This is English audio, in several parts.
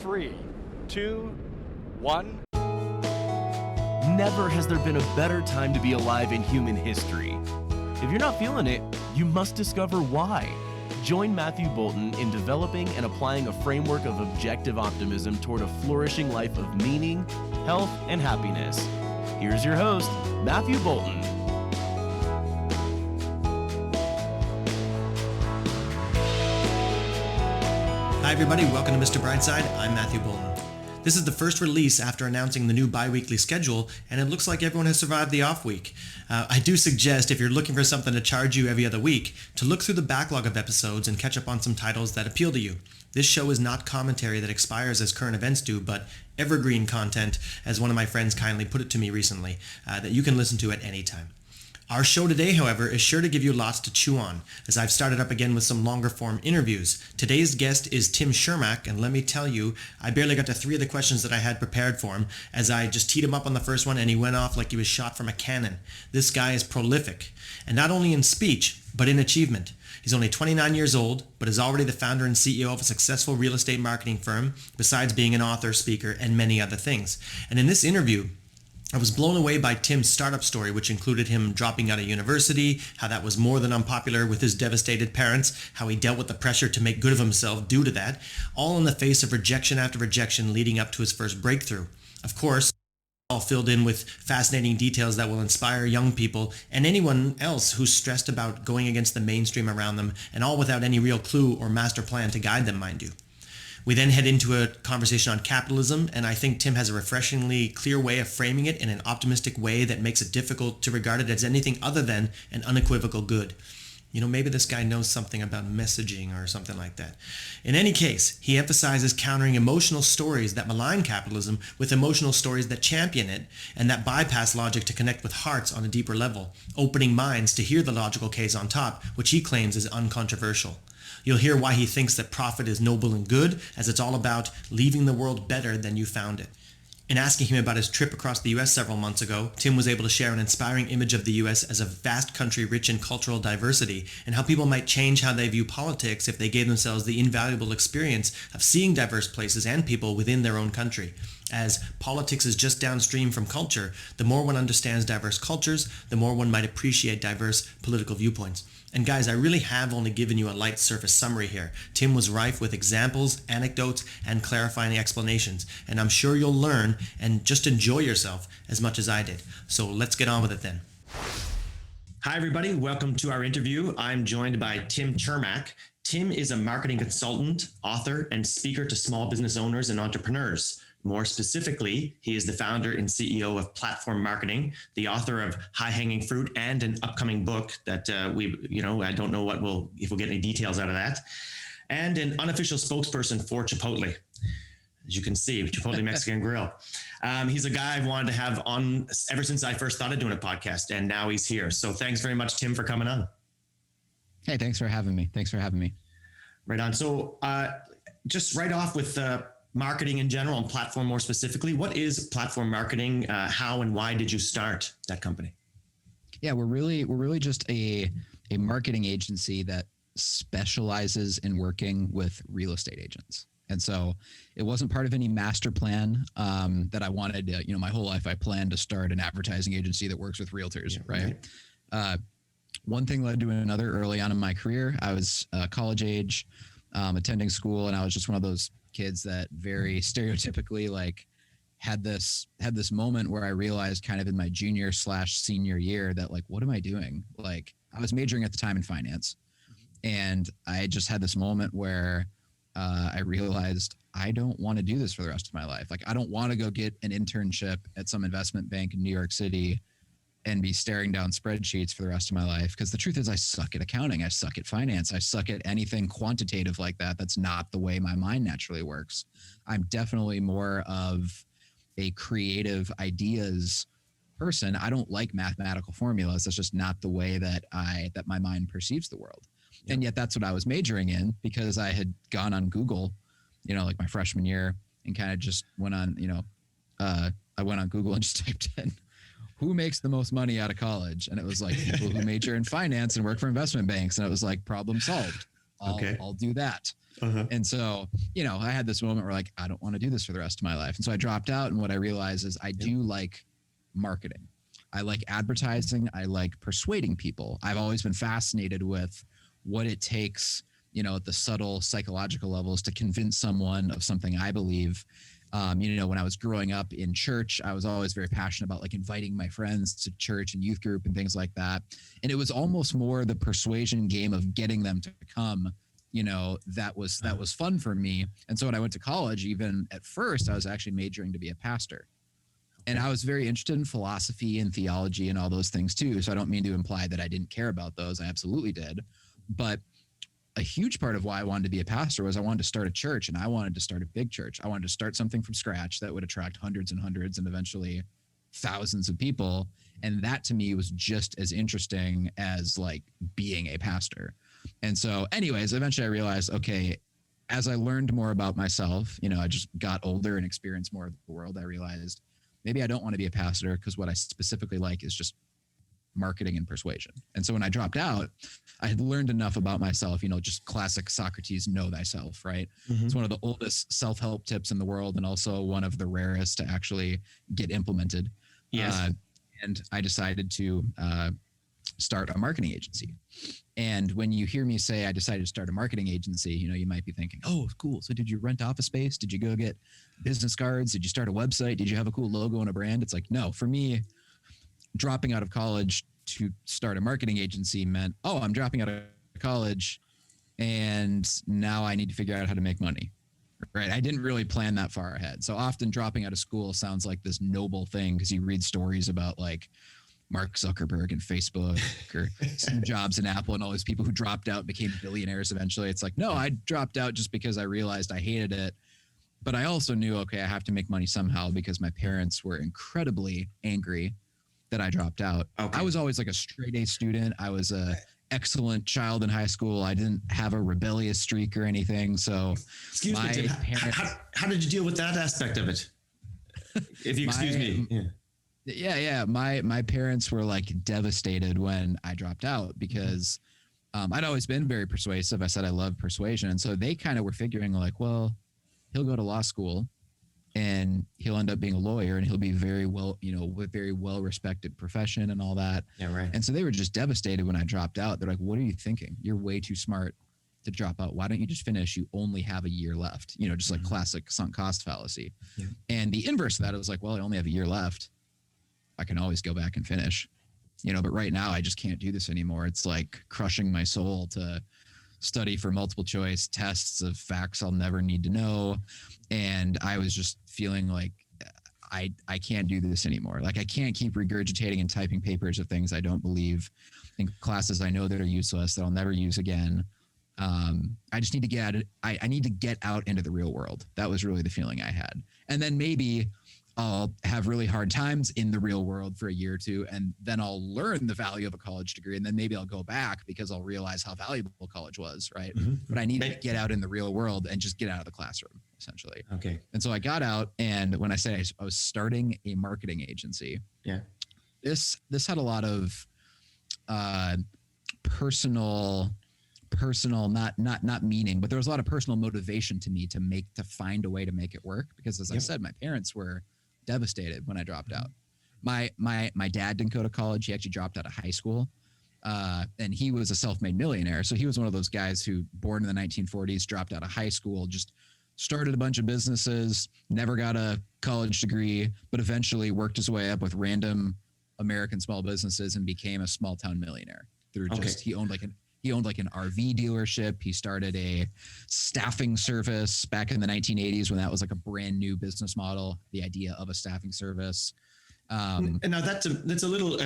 3, 2, 1. Never has there been a better time to be alive in human history. If you're not feeling it, you must discover why. Join Matthew Bolton in developing and applying a framework of objective optimism toward a flourishing life of meaning, health, and happiness. Here's your host, Matthew Bolton. Hi everybody, welcome to Mr. Brightside. I'm Matthew Bolton. This is the first release after announcing the new bi-weekly schedule, and it looks like everyone has survived the off week. I do suggest, if you're looking for something to charge you every other week, to look through the backlog of episodes and catch up on some titles that appeal to you. This show is not commentary that expires as current events do, but evergreen content, as one of my friends kindly put it to me recently, that you can listen to at any time. Our show today, however, is sure to give you lots to chew on, as I've started up again with some longer form interviews. Today's guest is Tim Chermak, and let me tell you, I barely got to 3 of the questions that I had prepared for him, as I just teed him up on the first one and he went off like he was shot from a cannon. This guy is prolific, and not only in speech, but in achievement. He's only 29 years old, but is already the founder and CEO of a successful real estate marketing firm, besides being an author, speaker, and many other things. And in this interview, I was blown away by Tim's startup story, which included him dropping out of university, how that was more than unpopular with his devastated parents, how he dealt with the pressure to make good of himself due to that, all in the face of rejection after rejection leading up to his first breakthrough. Of course, all filled in with fascinating details that will inspire young people and anyone else who's stressed about going against the mainstream around them, and all without any real clue or master plan to guide them, mind you. We then head into a conversation on capitalism, and I think Tim has a refreshingly clear way of framing it in an optimistic way that makes it difficult to regard it as anything other than an unequivocal good. You know, maybe this guy knows something about messaging or something like that. In any case, he emphasizes countering emotional stories that malign capitalism with emotional stories that champion it and that bypass logic to connect with hearts on a deeper level, opening minds to hear the logical case on top, which he claims is uncontroversial. You'll hear why he thinks that profit is noble and good, as it's all about leaving the world better than you found it. In asking him about his trip across the US several months ago, Tim was able to share an inspiring image of the US as a vast country rich in cultural diversity, and how people might change how they view politics if they gave themselves the invaluable experience of seeing diverse places and people within their own country. As politics is just downstream from culture, the more one understands diverse cultures, the more one might appreciate diverse political viewpoints. And guys, I really have only given you a light surface summary here. Tim was rife with examples, anecdotes, and clarifying explanations, and I'm sure you'll learn and just enjoy yourself as much as I did. So let's get on with it then. Hi everybody, welcome to our interview. I'm joined by Tim Chermak. Tim is a marketing consultant, author, and speaker to small business owners and entrepreneurs. More specifically, he is the founder and CEO of Platform Marketing, the author of High Hanging Fruit, and an upcoming book that I don't know if we'll get any details out of that, and an unofficial spokesperson for Chipotle. As you can see, Chipotle Mexican Grill. He's a guy I've wanted to have on ever since I first started doing a podcast, and now he's here. So thanks very much, Tim, for coming on. Hey, thanks for having me. Right on. So just right off with marketing in general and platform more specifically, what is platform marketing? How and why did you start that company? Yeah, we're really just a marketing agency that specializes in working with real estate agents. And so it wasn't part of any master plan that I wanted to, my whole life I planned to start an advertising agency that works with realtors, right? One thing led to another early on in my career. I was college age, attending school, and I was just one of those kids that very stereotypically had this moment where I realized kind of in my junior/senior year that what am I doing? Like, I was majoring at the time in finance, and I just had this moment where I realized I don't want to do this for the rest of my life. Like, I don't want to go get an internship at some investment bank in New York City and be staring down spreadsheets for the rest of my life. Because the truth is, I suck at accounting. I suck at finance. I suck at anything quantitative like that. That's not the way my mind naturally works. I'm definitely more of a creative ideas person. I don't like mathematical formulas. That's just not the way that my mind perceives the world. Yeah. And yet that's what I was majoring in, because I had gone on Google, my freshman year, and kind of just went on, I went on Google and just typed in, who makes the most money out of college? And it was like people who major in finance and work for investment banks. And it was like, problem solved. I'll do that. Uh-huh. And so, I had this moment where like, I don't want to do this for the rest of my life. And so I dropped out. And what I realized is I do like marketing. I like advertising. I like persuading people. I've always been fascinated with what it takes, at the subtle psychological levels to convince someone of something I believe. When I was growing up in church, I was always very passionate about like inviting my friends to church and youth group and things like that. And it was almost more the persuasion game of getting them to come, that was fun for me. And so when I went to college, even at first, I was actually majoring to be a pastor. And I was very interested in philosophy and theology and all those things too. So I don't mean to imply that I didn't care about those. I absolutely did. But a huge part of why I wanted to be a pastor was I wanted to start a church, and I wanted to start a big church. I wanted to start something from scratch that would attract hundreds and hundreds and eventually thousands of people. And that to me was just as interesting as like being a pastor. And so anyways, eventually I realized, okay, as I learned more about myself, I just got older and experienced more of the world. I realized maybe I don't want to be a pastor because what I specifically like is just marketing and persuasion. And so when I dropped out, I had learned enough about myself, just classic Socrates, know thyself, right? Mm-hmm. It's one of the oldest self-help tips in the world and also one of the rarest to actually get implemented. Yes. And I decided to start a marketing agency. And when you hear me say I decided to start a marketing agency, you might be thinking, oh, cool. So did you rent office space? Did you go get business cards? Did you start a website? Did you have a cool logo and a brand? It's like, no, for me, dropping out of college to start a marketing agency meant, oh, I'm dropping out of college and now I need to figure out how to make money. Right. I didn't really plan that far ahead. So often dropping out of school sounds like this noble thing because you read stories about like Mark Zuckerberg and Facebook or Steve Jobs and Apple and all these people who dropped out and became billionaires eventually. It's like, no, I dropped out just because I realized I hated it. But I also knew, okay, I have to make money somehow because my parents were incredibly angry that I dropped out. Okay. I was always like a straight A student. I was a excellent child in high school. I didn't have a rebellious streak or anything. So excuse me, Tim, how did you deal with that aspect of it? If you excuse me. Yeah. My parents were like devastated when I dropped out because I'd always been very persuasive. I said I love persuasion. And so they kind of were figuring like, well, he'll go to law school and he'll end up being a lawyer and he'll be very well, with very well respected profession and all that. Yeah, right. And so they were just devastated when I dropped out. They're like, what are you thinking? You're way too smart to drop out. Why don't you just finish? You only have a year left, just like classic sunk cost fallacy. Yeah. And the inverse of that, it was like, well, I only have a year left. I can always go back and finish, but right now I just can't do this anymore. It's like crushing my soul to study for multiple choice tests of facts I'll never need to know. And I was just feeling like I can't do this anymore. Like I can't keep regurgitating and typing papers of things I don't believe in classes I know that are useless that I'll never use again. I just need to get out. I need to get out into the real world. That was really the feeling I had. And then maybe I'll have really hard times in the real world for a year or two, and then I'll learn the value of a college degree, and then maybe I'll go back because I'll realize how valuable college was, right? Mm-hmm. But I need to get out in the real world and just get out of the classroom, essentially. Okay. And so I got out, and when I say I was starting a marketing agency, this had a lot of personal not meaning, but there was a lot of personal motivation to me to find a way to make it work, because as I said, my parents were devastated when I dropped out. My dad didn't go to college. He actually dropped out of high school. And he was a self-made millionaire. So he was one of those guys who, born in the 1940s, dropped out of high school, just started a bunch of businesses, never got a college degree, but eventually worked his way up with random American small businesses and became a small town millionaire through he owned like an RV dealership. He started a staffing service back in the 1980s when that was like a brand new business model, the idea of a staffing service. And now that's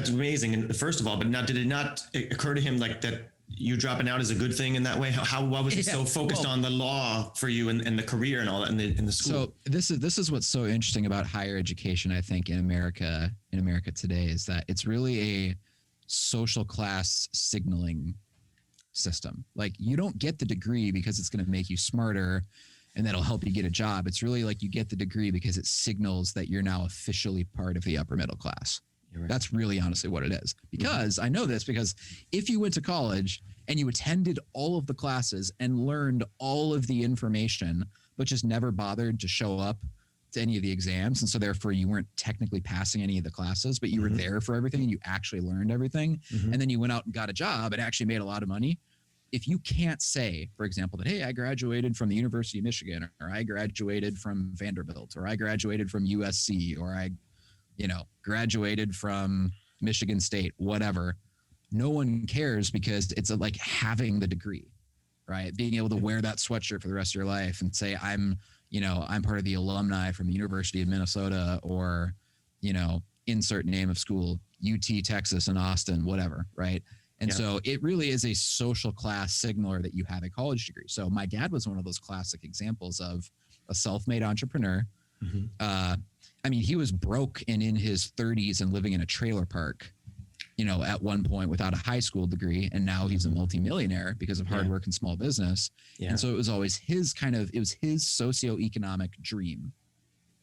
amazing. And first of all, but now did it not occur to him like that you dropping out is a good thing in that way? Why was he so focused on the law for you and the career and all that in the school? So this is what's so interesting about higher education, I think, in America today, is that it's really a social class signaling system. Like, you don't get the degree because it's going to make you smarter and that'll help you get a job. It's really like you get the degree because it signals that you're now officially part of the upper middle class. Right. That's really honestly what it is. Because I know this because if you went to college and you attended all of the classes and learned all of the information, but just never bothered to show up to any of the exams, and so therefore you weren't technically passing any of the classes, but you were there for everything and you actually learned everything, and then you went out and got a job and actually made a lot of money. If you can't say, for example, that, hey, I graduated from the University of Michigan, or I graduated from Vanderbilt, or I graduated from USC, or I graduated from Michigan State, whatever, no one cares because it's like having the degree, right? Being able to wear that sweatshirt for the rest of your life and say, I'm part of the alumni from the University of Minnesota, or, insert name of school, UT, Texas, and Austin, whatever, right? And so it really is a social class signaler that you have a college degree. So my dad was one of those classic examples of a self-made entrepreneur. He was broke and in his 30s and living in a trailer park, at one point without a high school degree. And now he's a multimillionaire because of hard work and small business. Yeah. And so it was always his socioeconomic dream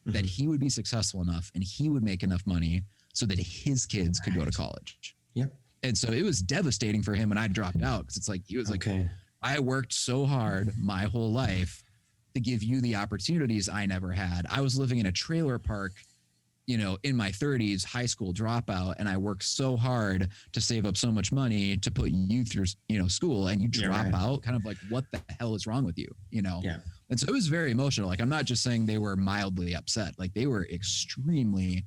that he would be successful enough and he would make enough money so that his kids could go to college. Yep. And so it was devastating for him when I dropped out, because it's like, he was like, I worked so hard my whole life to give you the opportunities I never had. I was living in a trailer park, in my 30s, high school dropout, and I worked so hard to save up so much money to put you through, school, and you drop out. Kind of like, what the hell is wrong with you? Yeah. And so it was very emotional. Like, I'm not just saying they were mildly upset. Like, they were extremely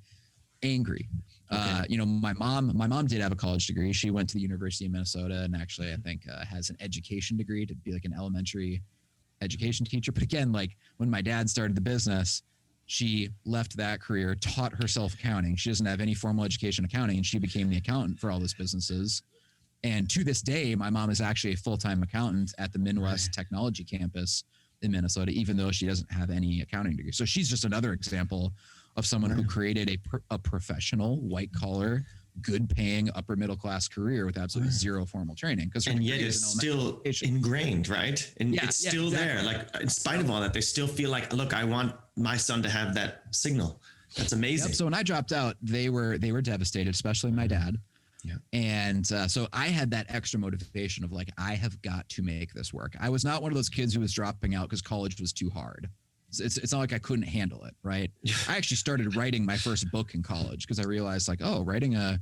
angry. My mom did have a college degree. She went to the University of Minnesota, and actually I think has an education degree to be like an elementary education teacher. But again, like, when my dad started the business, she left that career, taught herself accounting. She doesn't have any formal education in accounting, and she became the accountant for all those businesses. And to this day, my mom is actually a full-time accountant at the Midwest Technology Campus in Minnesota, even though she doesn't have any accounting degree. So she's just another example of someone who created a professional, white-collar, good-paying, upper-middle-class career with absolutely zero formal training. And yet it's still ingrained, right? And it's still there. Like, in spite of all that, they still feel like, look, I want my son to have that signal. That's amazing. So when I dropped out, they were devastated, especially my dad. Yeah. And so I had that extra motivation of like, I have got to make this work. I was not one of those kids who was dropping out because college was too hard. It's not like I couldn't handle it, right? I actually started writing my first book in college because I realized, like, writing a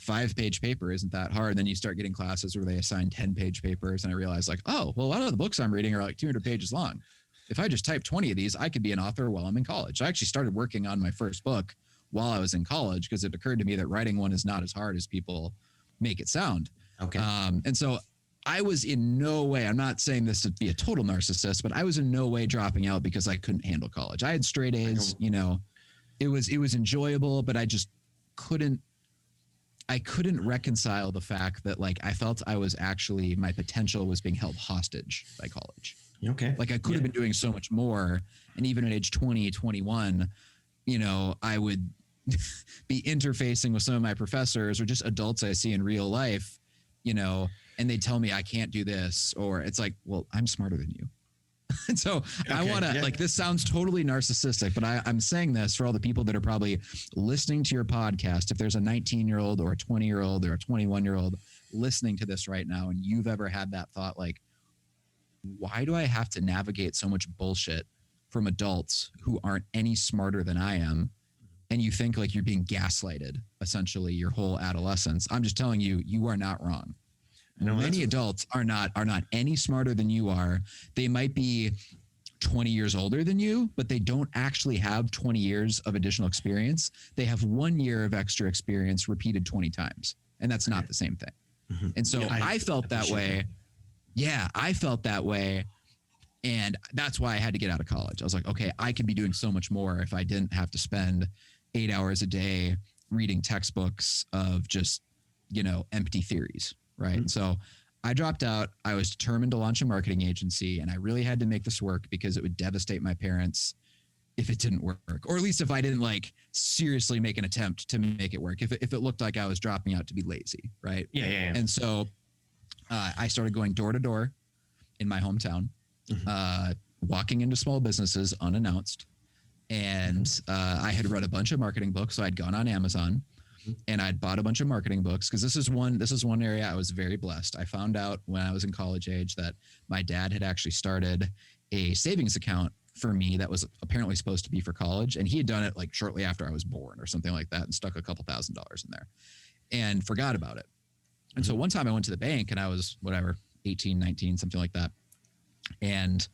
5-page paper isn't that hard. And then you start getting classes where they assign 10-page papers. And I realized, like, a lot of the books I'm reading are like 200 pages long. If I just type 20 of these, I could be an author while I'm in college. I actually started working on my first book while I was in college because it occurred to me that writing one is not as hard as people make it sound. Okay. And so I was in no way, I'm not saying this to be a total narcissist, but I was in no way dropping out because I couldn't handle college. I had straight A's, it was enjoyable, but I just couldn't reconcile the fact that, like, I felt I was actually, my potential was being held hostage by college. Okay. Like, I could have been doing so much more. And even at age 20, 21, I would be interfacing with some of my professors or just adults I see in real life, and they tell me I can't do this, or it's like, well, I'm smarter than you. And so I want to, like, this sounds totally narcissistic, but I'm saying this for all the people that are probably listening to your podcast. If there's a 19-year-old or a 20-year-old or a 21-year-old listening to this right now, and you've ever had that thought, like, why do I have to navigate so much bullshit from adults who aren't any smarter than I am? And you think like you're being gaslighted essentially your whole adolescence. I'm just telling you, you are not wrong. No, many adults are not any smarter than you are. They might be 20 years older than you, but they don't actually have 20 years of additional experience. They have 1 year of extra experience repeated 20 times. And that's not the same thing. Mm-hmm. And so I felt that way. Yeah, I felt that way. And that's why I had to get out of college. I was like, okay, I could be doing so much more if I didn't have to spend 8 hours a day reading textbooks of just, empty theories. Right. Mm-hmm. So I dropped out. I was determined to launch a marketing agency, and I really had to make this work because it would devastate my parents if it didn't work, or at least if I didn't like seriously make an attempt to make it work. If it looked like I was dropping out to be lazy. Right. Yeah. And so I started going door to door in my hometown, walking into small businesses unannounced. And I had read a bunch of marketing books. So I'd gone on Amazon and I'd bought a bunch of marketing books because this is one area I was very blessed. I found out when I was in college age that my dad had actually started a savings account for me that was apparently supposed to be for college, and he had done it like shortly after I was born or something like that, and stuck a couple $1,000s in there and forgot about it. And so one time I went to the bank and I was 18, 19, something like that. And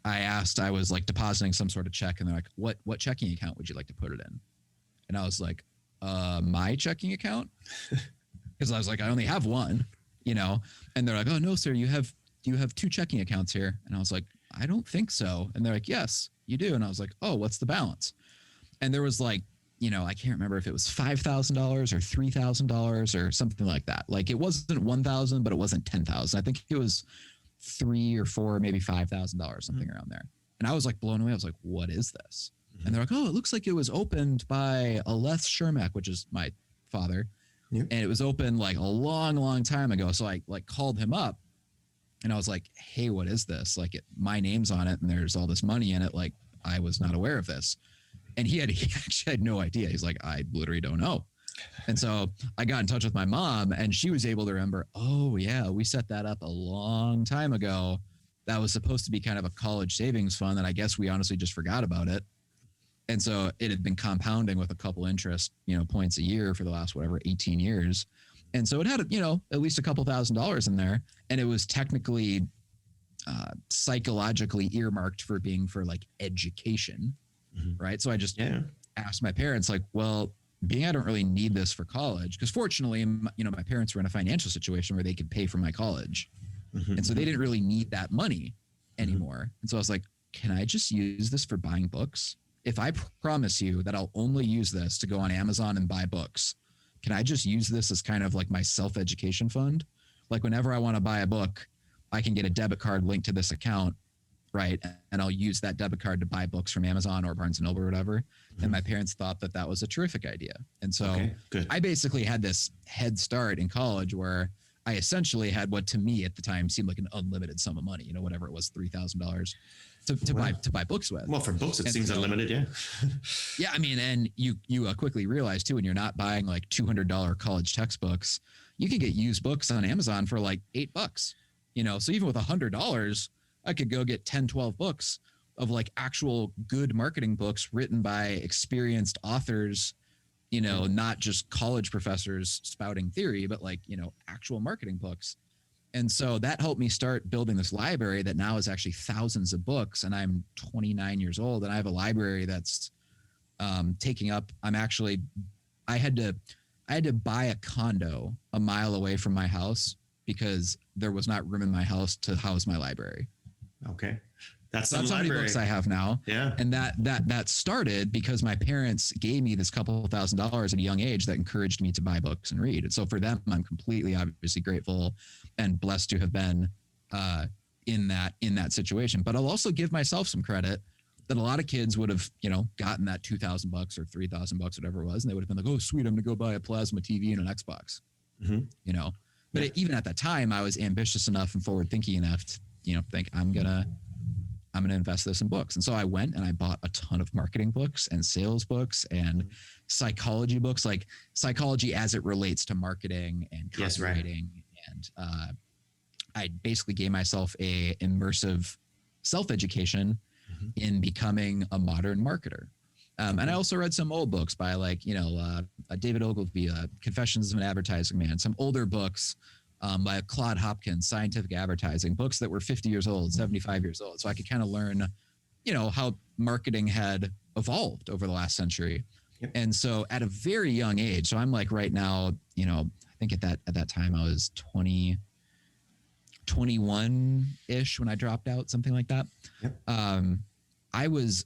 I was like depositing some sort of check, and they're like, what checking account would you like to put it in? And I was like, my checking account? Because I was like, I only have one, and they're like, oh no, sir, you have 2 checking accounts here. And I was like, I don't think so. And they're like, yes, you do. And I was like, oh, what's the balance? And there was like, I can't remember if it was $5,000 or $3,000 or something like that. Like it wasn't 1,000, but it wasn't 10,000. I think it was $3,000 or $4,000, maybe $5,000, something around there. And I was like blown away. I was like, what is this? And they're like, oh, it looks like it was opened by Chermak, which is my father. Yep. And it was open like a long, long time ago. So I like called him up and I was like, hey, what is this? Like my name's on it and there's all this money in it. Like I was not aware of this. And he actually had no idea. He's like, I literally don't know. And so I got in touch with my mom and she was able to remember, oh yeah, we set that up a long time ago. That was supposed to be kind of a college savings fund. And I guess we honestly just forgot about it. And so it had been compounding with a couple interest, points a year for the last, 18 years. And so it had, at least a couple $1,000s in there. And it was technically psychologically earmarked for being for like education. Right. So I just asked my parents like, well, being I don't really need this for college, because fortunately, my parents were in a financial situation where they could pay for my college. And so they didn't really need that money anymore. And so I was like, can I just use this for buying books? If I promise you that I'll only use this to go on Amazon and buy books, can I just use this as kind of like my self-education fund? Like whenever I want to buy a book, I can get a debit card linked to this account, right? And I'll use that debit card to buy books from Amazon or Barnes & Noble or whatever. And my parents thought that was a terrific idea. And so I basically had this head start in college where I essentially had what to me at the time seemed like an unlimited sum of money, whatever it was, $3,000 to buy books with. Well, for books, it seems unlimited. Yeah. Yeah. I mean, and you quickly realize too, when you're not buying like $200 college textbooks, you can get used books on Amazon for like $8, so even with $100, I could go get 10, 12 books of like actual good marketing books written by experienced authors, not just college professors spouting theory, but like, actual marketing books. And so that helped me start building this library that now is actually thousands of books. And I'm 29 years old and I have a library that's taking up, I had to buy a condo a mile away from my house because there was not room in my house to house my library. Okay. That's how many books I have now. Yeah. And that started because my parents gave me this couple $1,000s at a young age that encouraged me to buy books and read. And so for them, I'm completely obviously grateful and blessed to have been in that situation. But I'll also give myself some credit that a lot of kids would have, gotten that $2,000 or $3,000, whatever it was. And they would have been like, oh, sweet, I'm going to go buy a plasma TV and an Xbox, But even at that time, I was ambitious enough and forward thinking enough to, think I'm going to invest this in books. And so I went and I bought a ton of marketing books and sales books and psychology books, like psychology as it relates to marketing and copywriting. And I basically gave myself a immersive self-education in becoming a modern marketer. And I also read some old books by David Ogilvy, Confessions of an Advertising Man, some older books by Claude Hopkins, Scientific Advertising, books that were 50 years old, 75 years old. So I could kind of learn, how marketing had evolved over the last century. Yep. And so at a very young age, so I'm like right now, I think at that time I was 21-ish when I dropped out, something like that. Yep. I was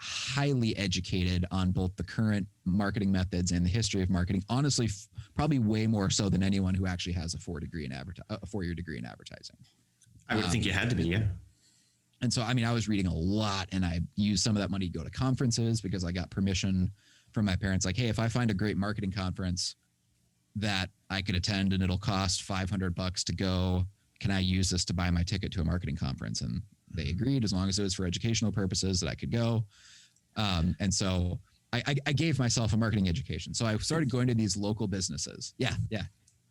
highly educated on both the current marketing methods and the history of marketing. Honestly, probably way more so than anyone who actually has a 4-year degree in advertising. I would think you had to be, yeah. And so, I was reading a lot, and I used some of that money to go to conferences because I got permission from my parents. Like, hey, if I find a great marketing conference that I could attend and it'll cost $500 to go, can I use this to buy my ticket to a marketing conference? And they agreed, as long as it was for educational purposes, that I could go. And so I gave myself a marketing education. So I started going to these local businesses. Yeah.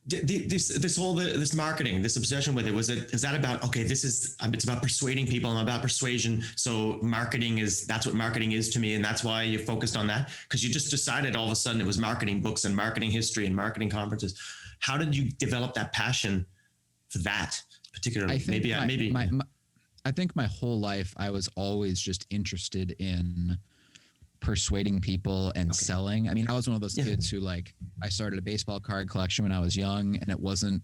This marketing, this obsession with it, is that about, okay, it's about persuading people. I'm about persuasion. So that's what marketing is to me. And that's why you focused on that, because you just decided all of a sudden it was marketing books and marketing history and marketing conferences. How did you develop that passion for that particularly? I think my whole life I was always just interested in persuading people and selling. I mean, I was one of those kids who, like, I started a baseball card collection when I was young, and it wasn't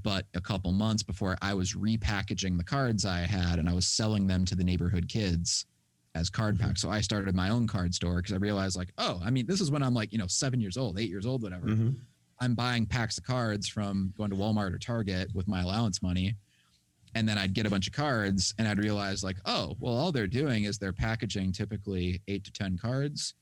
but a couple months before I was repackaging the cards I had and I was selling them to the neighborhood kids as card packs. So I started my own card store because I realized, like, oh, I mean, this is when I'm like, 7 years old, 8 years old, whatever. I'm buying packs of cards from going to Walmart or Target with my allowance money. And then I'd get a bunch of cards and I'd realize, like, oh, well, all they're doing is they're packaging typically 8 to 10 cards.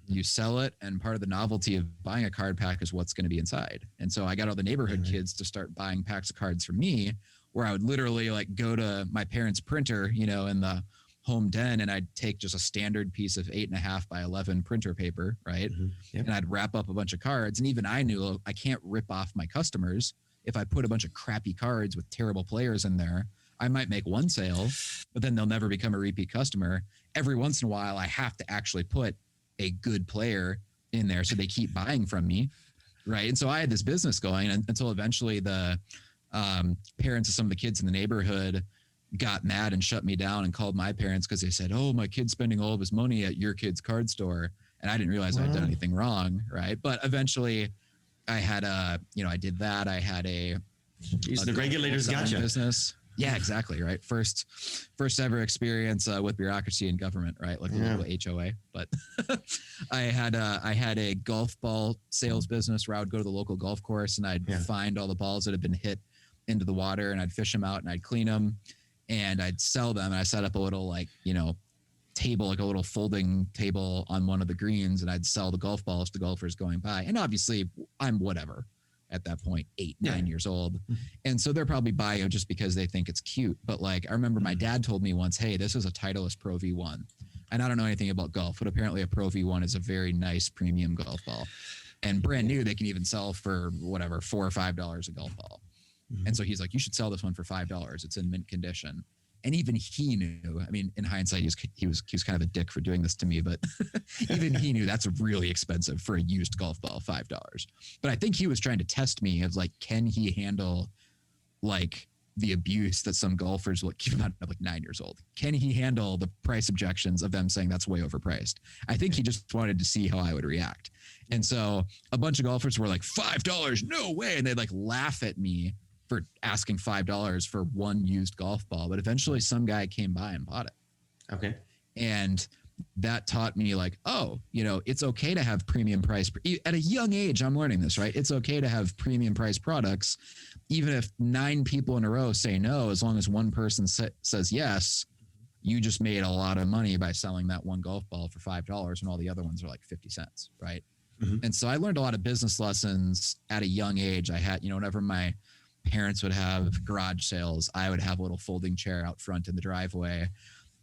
You sell it. And part of the novelty of buying a card pack is what's going to be inside. And so I got all the neighborhood kids to start buying packs of cards from me, where I would literally, like, go to my parents' printer, in the home den, and I'd take just a standard piece of 8.5 by 11 printer paper. Right. And I'd wrap up a bunch of cards. And even I knew I can't rip off my customers. If I put a bunch of crappy cards with terrible players in there, I might make one sale, but then they'll never become a repeat customer. Every once in a while, I have to actually put a good player in there so they keep buying from me, right? And so I had this business going until eventually the parents of some of the kids in the neighborhood got mad and shut me down and called my parents because they said, oh, my kid's spending all of his money at your kid's card store. And I didn't realize I'd done anything wrong, right? But eventually I had I did that. I had the regulators got you. Business. Yeah, exactly. Right. First ever experience with bureaucracy and government, right? Like a little HOA. But I had a golf ball sales business where I would go to the local golf course and I'd find all the balls that had been hit into the water and I'd fish them out and I'd clean them and I'd sell them. And I set up a little, table, like a little folding table on one of the greens, and I'd sell the golf balls to golfers going by. And obviously I'm whatever at that point, 8, 9 years old. And so they're probably buying just because they think it's cute. But, like, I remember my dad told me once, hey, this is a Titleist Pro V1. And I don't know anything about golf, but apparently a Pro V1 is a very nice premium golf ball. And brand new, they can even sell for whatever, $4 or $5 a golf ball. And so he's like, you should sell this one for $5. It's in mint condition. And even he knew, I mean, in hindsight, he was kind of a dick for doing this to me, but even he knew that's really expensive for a used golf ball, $5. But I think he was trying to test me of, like, can he handle, like, the abuse that some golfers will keep him out of, like, 9 years old? Can he handle the price objections of them saying that's way overpriced? I think he just wanted to see how I would react. And so a bunch of golfers were like, $5, no way. And they'd, like, laugh at me for asking $5 for one used golf ball. But eventually some guy came by and bought it. Okay. And that taught me, like, oh, it's okay to have premium price. At a young age, I'm learning this, right? It's okay to have premium price products. Even if 9 people in a row say no, as long as one person says yes, you just made a lot of money by selling that one golf ball for $5 and all the other ones are like 50 cents. Right. And so I learned a lot of business lessons at a young age. I had, whenever my parents would have garage sales, I would have a little folding chair out front in the driveway,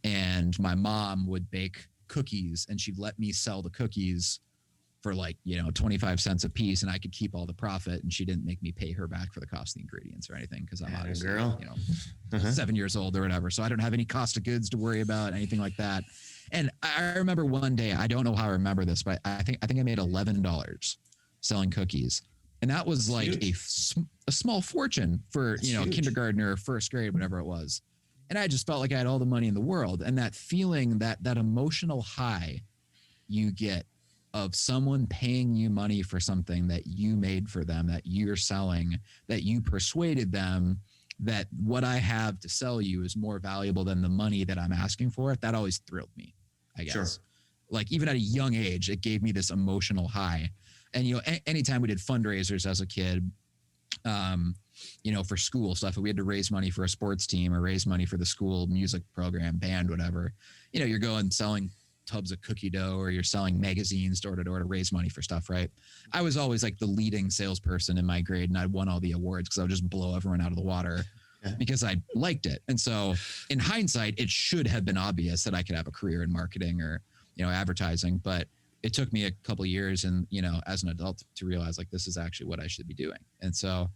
and my mom would bake cookies and she'd let me sell the cookies for, like, 25 cents a piece, and I could keep all the profit, and she didn't make me pay her back for the cost of the ingredients or anything, because I'm obviously 7 years old or whatever, so I don't have any cost of goods to worry about, anything like that. And I remember one day, I don't know how I remember this, but I think I made $11 selling cookies. And that was like a small fortune for, kindergartner or first grade, whatever it was. And I just felt like I had all the money in the world. And that feeling, that emotional high you get of someone paying you money for something that you made for them, that you're selling, that you persuaded them that what I have to sell you is more valuable than the money that I'm asking for, that always thrilled me, I guess. Sure. Like, even at a young age, it gave me this emotional high. And, anytime we did fundraisers as a kid, for school stuff, if we had to raise money for a sports team or raise money for the school music program, band, whatever, you're going selling tubs of cookie dough, or you're selling magazines door to door to raise money for stuff, right? I was always, like, the leading salesperson in my grade, and I won all the awards because I would just blow everyone out of the water because I liked it. And so in hindsight, it should have been obvious that I could have a career in marketing or, advertising, but it took me a couple of years and, as an adult to realize like, this is actually what I should be doing. And so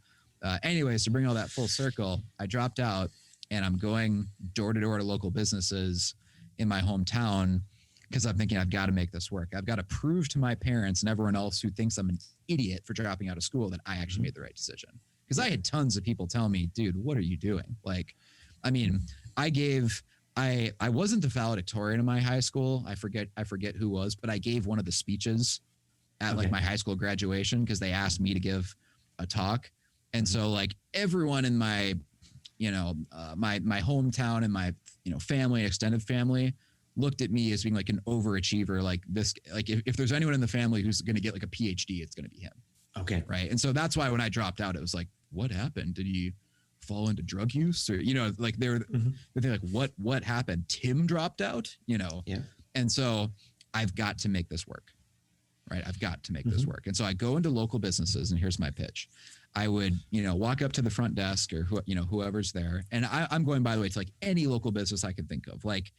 anyways, to bring all that full circle, I dropped out and I'm going door to door to local businesses in my hometown because I'm thinking I've got to make this work. I've got to prove to my parents and everyone else who thinks I'm an idiot for dropping out of school that I actually made the right decision. Because I had tons of people tell me, dude, what are you doing? Like, I mean, I wasn't the valedictorian in my high school. I forget who was, but I gave one of the speeches at like my high school graduation because they asked me to give a talk. And so like everyone in my, my hometown and my, family, extended family looked at me as being like an overachiever. Like this, like if there's anyone in the family who's going to get like a PhD, it's going to be him. Okay. Right. And so that's why when I dropped out, it was like, what happened? Did he fall into drug use or, like they're like, what happened? Tim dropped out, Yeah. And so I've got to make this work. Right. I've got to make this work. And so I go into local businesses and here's my pitch. I would, walk up to the front desk or whoever's there. And I'm going, by the way, to like any local business I could think of, like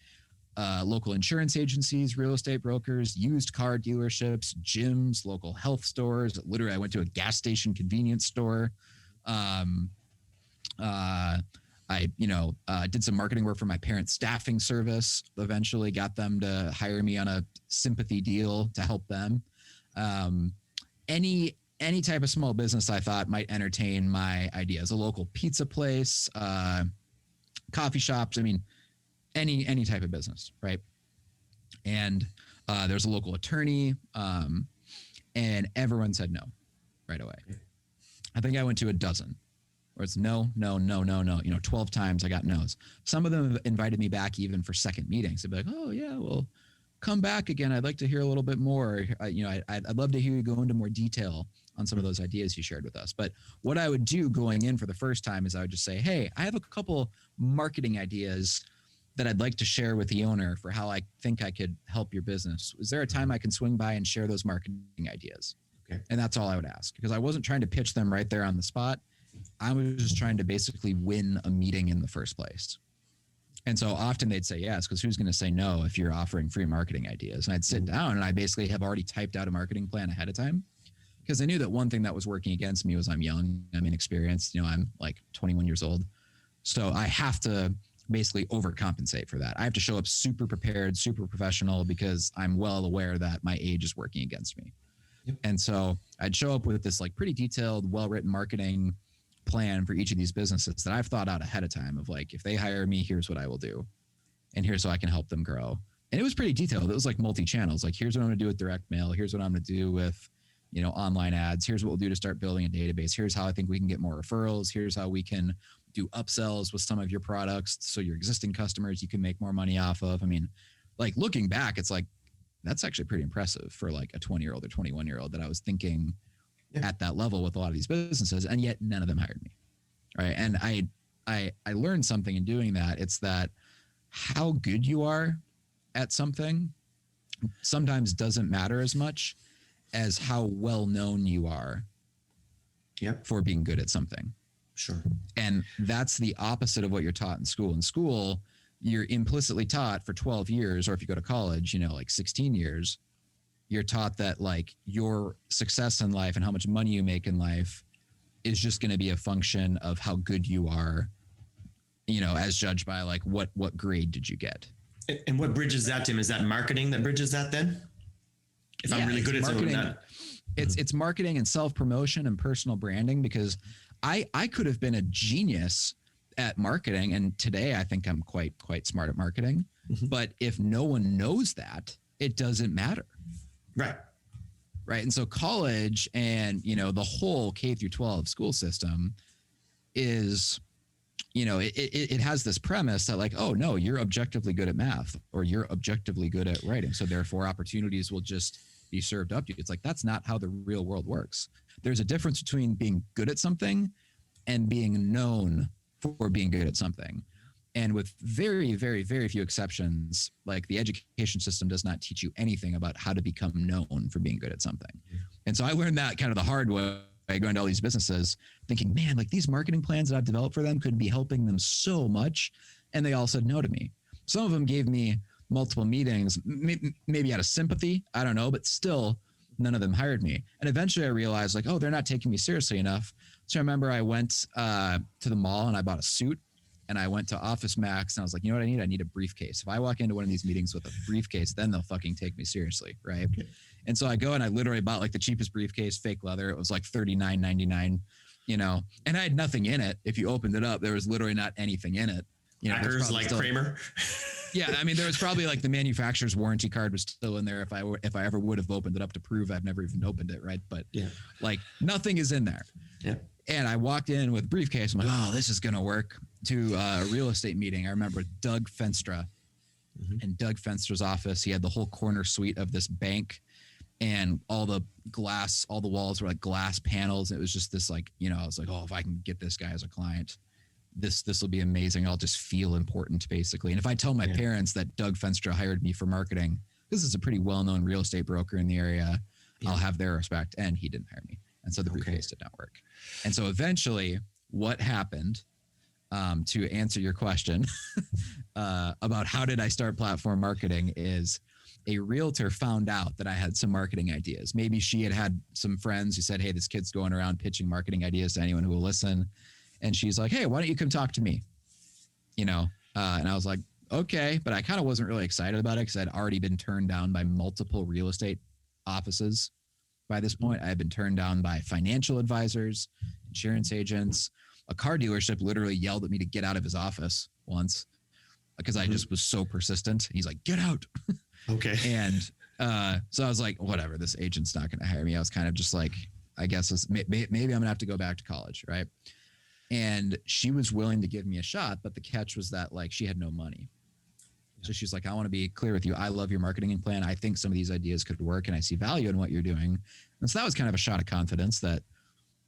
local insurance agencies, real estate brokers, used car dealerships, gyms, local health stores. Literally, I went to a gas station convenience store. I did some marketing work for my parents' staffing service. Eventually got them to hire me on a sympathy deal to help them. Any type of small business I thought might entertain my ideas, a local pizza place, coffee shops. I mean, any type of business. Right. And, there's a local attorney, and everyone said no right away. I think I went to a dozen where it's no. 12 times I got no's. Some of them invited me back even for second meetings. They'd be like, oh yeah, well, come back again. I'd like to hear a little bit more. I'd love to hear you go into more detail on some of those ideas you shared with us. But what I would do going in for the first time is I would just say, hey, I have a couple marketing ideas that I'd like to share with the owner for how I think I could help your business. Is there a time I can swing by and share those marketing ideas? Okay. And that's all I would ask, because I wasn't trying to pitch them right there on the spot. I was just trying to basically win a meeting in the first place. And so often they'd say yes, because who's going to say no if you're offering free marketing ideas? And I'd sit down and I basically have already typed out a marketing plan ahead of time, because I knew that one thing that was working against me was I'm young, I'm inexperienced, I'm like 21 years old. So I have to basically overcompensate for that. I have to show up super prepared, super professional, because I'm well aware that my age is working against me. Yep. And so I'd show up with this like pretty detailed, well-written marketing plan for each of these businesses that I've thought out ahead of time of like, if they hire me, here's what I will do. And here's how I can help them grow. And it was pretty detailed. It was like multi-channels. Like, here's what I'm going to do with direct mail. Here's what I'm going to do with, online ads. Here's what we'll do to start building a database. Here's how I think we can get more referrals. Here's how we can do upsells with some of your products. So your existing customers, you can make more money off of. I mean, like looking back, it's like, that's actually pretty impressive for like a 20-year-old or 21-year-old that I was thinking at that level with a lot of these businesses, and yet none of them hired me. Right. And I learned something in doing that. It's that how good you are at something sometimes doesn't matter as much as how well known you are for being good at something. Sure. And that's the opposite of what you're taught in school. In school, you're implicitly taught for 12 years, or if you go to college, like 16 years, you're taught that like your success in life and how much money you make in life is just going to be a function of how good you are, as judged by like what grade did you get. And what bridges that, Tim? Is that marketing that bridges that then? If I'm really good at something, it's marketing and self-promotion and personal branding, because I could have been a genius at marketing, and today I think I'm quite smart at marketing. But if no one knows that, it doesn't matter. Right. Right. And so college and, the whole K through 12 school system is, it has this premise that like, oh no, you're objectively good at math, or you're objectively good at writing, so therefore opportunities will just be served up to you. It's like, that's not how the real world works. There's a difference between being good at something and being known for being good at something. And with very, very, very few exceptions, like the education system does not teach you anything about how to become known for being good at something. And so I learned that kind of the hard way, going to all these businesses thinking, man, like these marketing plans that I've developed for them could be helping them so much. And they all said no to me. Some of them gave me multiple meetings, maybe out of sympathy, I don't know, but still none of them hired me. And eventually I realized like, oh, they're not taking me seriously enough. So I remember I went to the mall and I bought a suit, and I went to Office Max and I was like, you know what I need? I need a briefcase. If I walk into one of these meetings with a briefcase, then they'll fucking take me seriously. Right. Okay. And so I go and I literally bought like the cheapest briefcase, fake leather. It was like $39.99, you know, and I had nothing in it. If you opened it up, there was literally not anything in it. You know, Hackers like Kramer. Yeah, I mean, there was probably like the manufacturer's warranty card was still in there if I ever would have opened it up to prove I've never even opened it, right? But yeah, like nothing is in there. Yeah. And I walked in with a briefcase. I'm like, oh, this is gonna work. To a real estate meeting. I remember Doug Fenstra. In Doug Fenstra's office. He had the whole corner suite of this bank, and all the walls were like glass panels. It was just this like, you know, I was like, oh, if I can get this guy as a client, this will be amazing. I'll just feel important basically. And if I tell my parents that Doug Fenstra hired me for marketing, this is a pretty well-known real estate broker in the area, I'll have their respect. And he didn't hire me. And so the briefcase did not work. And so eventually what happened, to answer your question about how did I start platform marketing, is a realtor found out that I had some marketing ideas. Maybe she had some friends who said, hey, this kid's going around pitching marketing ideas to anyone who will listen. And she's like, hey, why don't you come talk to me? You know, and I was like, okay, but I kind of wasn't really excited about it because I'd already been turned down by multiple real estate offices. By this point, I had been turned down by financial advisors, insurance agents. A car dealership literally yelled at me to get out of his office once because I just was so persistent. He's like, get out. Okay. And so I was like, whatever, this agent's not going to hire me. I was kind of just like, I guess maybe I'm going to have to go back to college. Right. And she was willing to give me a shot, but the catch was that like she had no money. So she's like, I want to be clear with you. I love your marketing plan. I think some of these ideas could work and I see value in what you're doing. And so that was kind of a shot of confidence that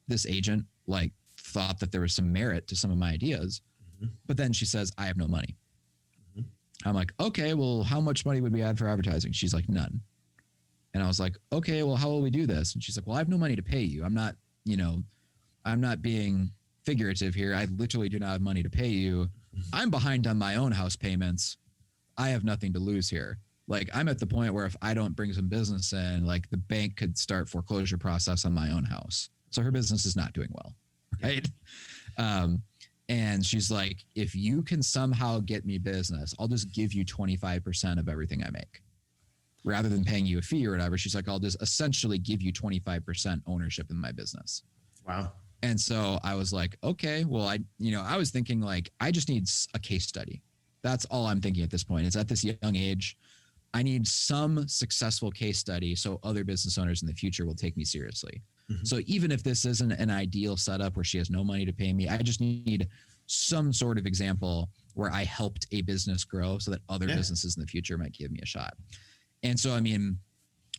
this agent like thought that there was some merit to some of my ideas. But then she says, I have no money. I'm like, okay, well, how much money would we add for advertising? She's like, none. And I was like, okay, well, how will we do this? And she's like, well, I have no money to pay you. I'm not, you know, I'm not being figurative here. I literally do not have money to pay you. I'm behind on my own house payments. I have nothing to lose here. Like I'm at the point where if I don't bring some business in, like the bank could start foreclosure process on my own house. So her business is not doing well. Right. And she's like, if you can somehow get me business, I'll just give you 25% of everything I make rather than paying you a fee or whatever. She's like, I'll just essentially give you 25% ownership in my business. Wow. And so I was like, okay, well, I was thinking like, I just need a case study. That's all I'm thinking at this point. It's at this young age. I need some successful case study so other business owners in the future will take me seriously. So even if this isn't an ideal setup where she has no money to pay me, I just need some sort of example where I helped a business grow so that other businesses in the future might give me a shot. And so, I mean,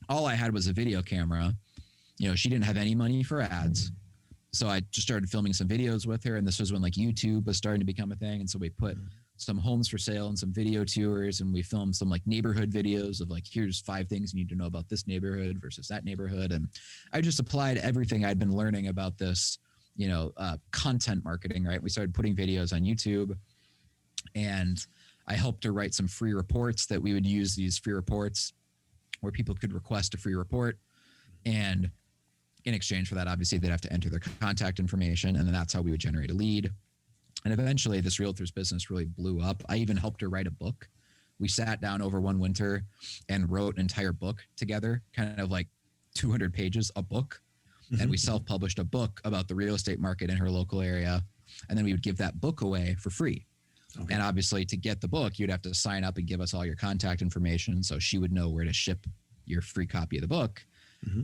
all I had was a video camera. You know, she didn't have any money for ads. So I just started filming some videos with her. And this was when like YouTube was starting to become a thing. And so we put some homes for sale and some video tours, and we filmed some like neighborhood videos of like, here's 5 things you need to know about this neighborhood versus that neighborhood. And I just applied everything I'd been learning about this, you know, content marketing, right? We started putting videos on YouTube, and I helped her write some free reports that we would use these free reports where people could request a free report. And in exchange for that, obviously they'd have to enter their contact information. And then that's how we would generate a lead. And eventually this realtor's business really blew up. I even helped her write a book. We sat down over one winter and wrote an entire book together, kind of like 200 pages, a book. And we self-published a book about the real estate market in her local area. And then we would give that book away for free. Okay. And obviously to get the book, you'd have to sign up and give us all your contact information. So she would know where to ship your free copy of the book.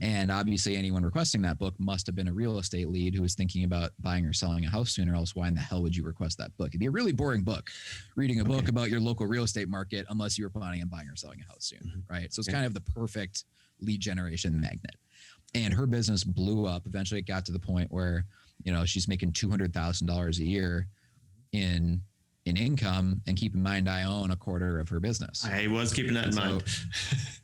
And obviously anyone requesting that book must have been a real estate lead who was thinking about buying or selling a house soon, or else why in the hell would you request that book? It'd be a really boring book, reading a book about your local real estate market, unless you were planning on buying or selling a house soon, right? So it's kind of the perfect lead generation magnet. And her business blew up. Eventually it got to the point where, you know, she's making $200,000 a year in income. And keep in mind, I own a quarter of her business. I was keeping that in mind.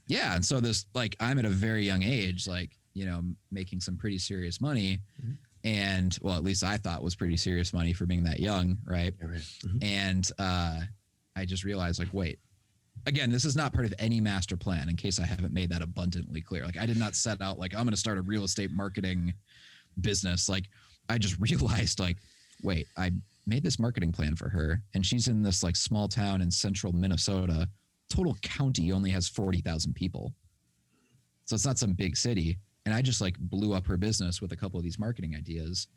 Yeah. And so this, like, I'm at a very young age, like, you know, making some pretty serious money. And well, at least I thought was pretty serious money for being that young. Right. And I just realized like, wait, again, this is not part of any master plan, in case I haven't made that abundantly clear. Like, I did not set out like, I'm going to start a real estate marketing business. Like, I just realized, like, wait, I made this marketing plan for her, and she's in this like small town in central Minnesota. Total county only has 40,000 people. So it's not some big city. And I just like blew up her business with a couple of these marketing ideas.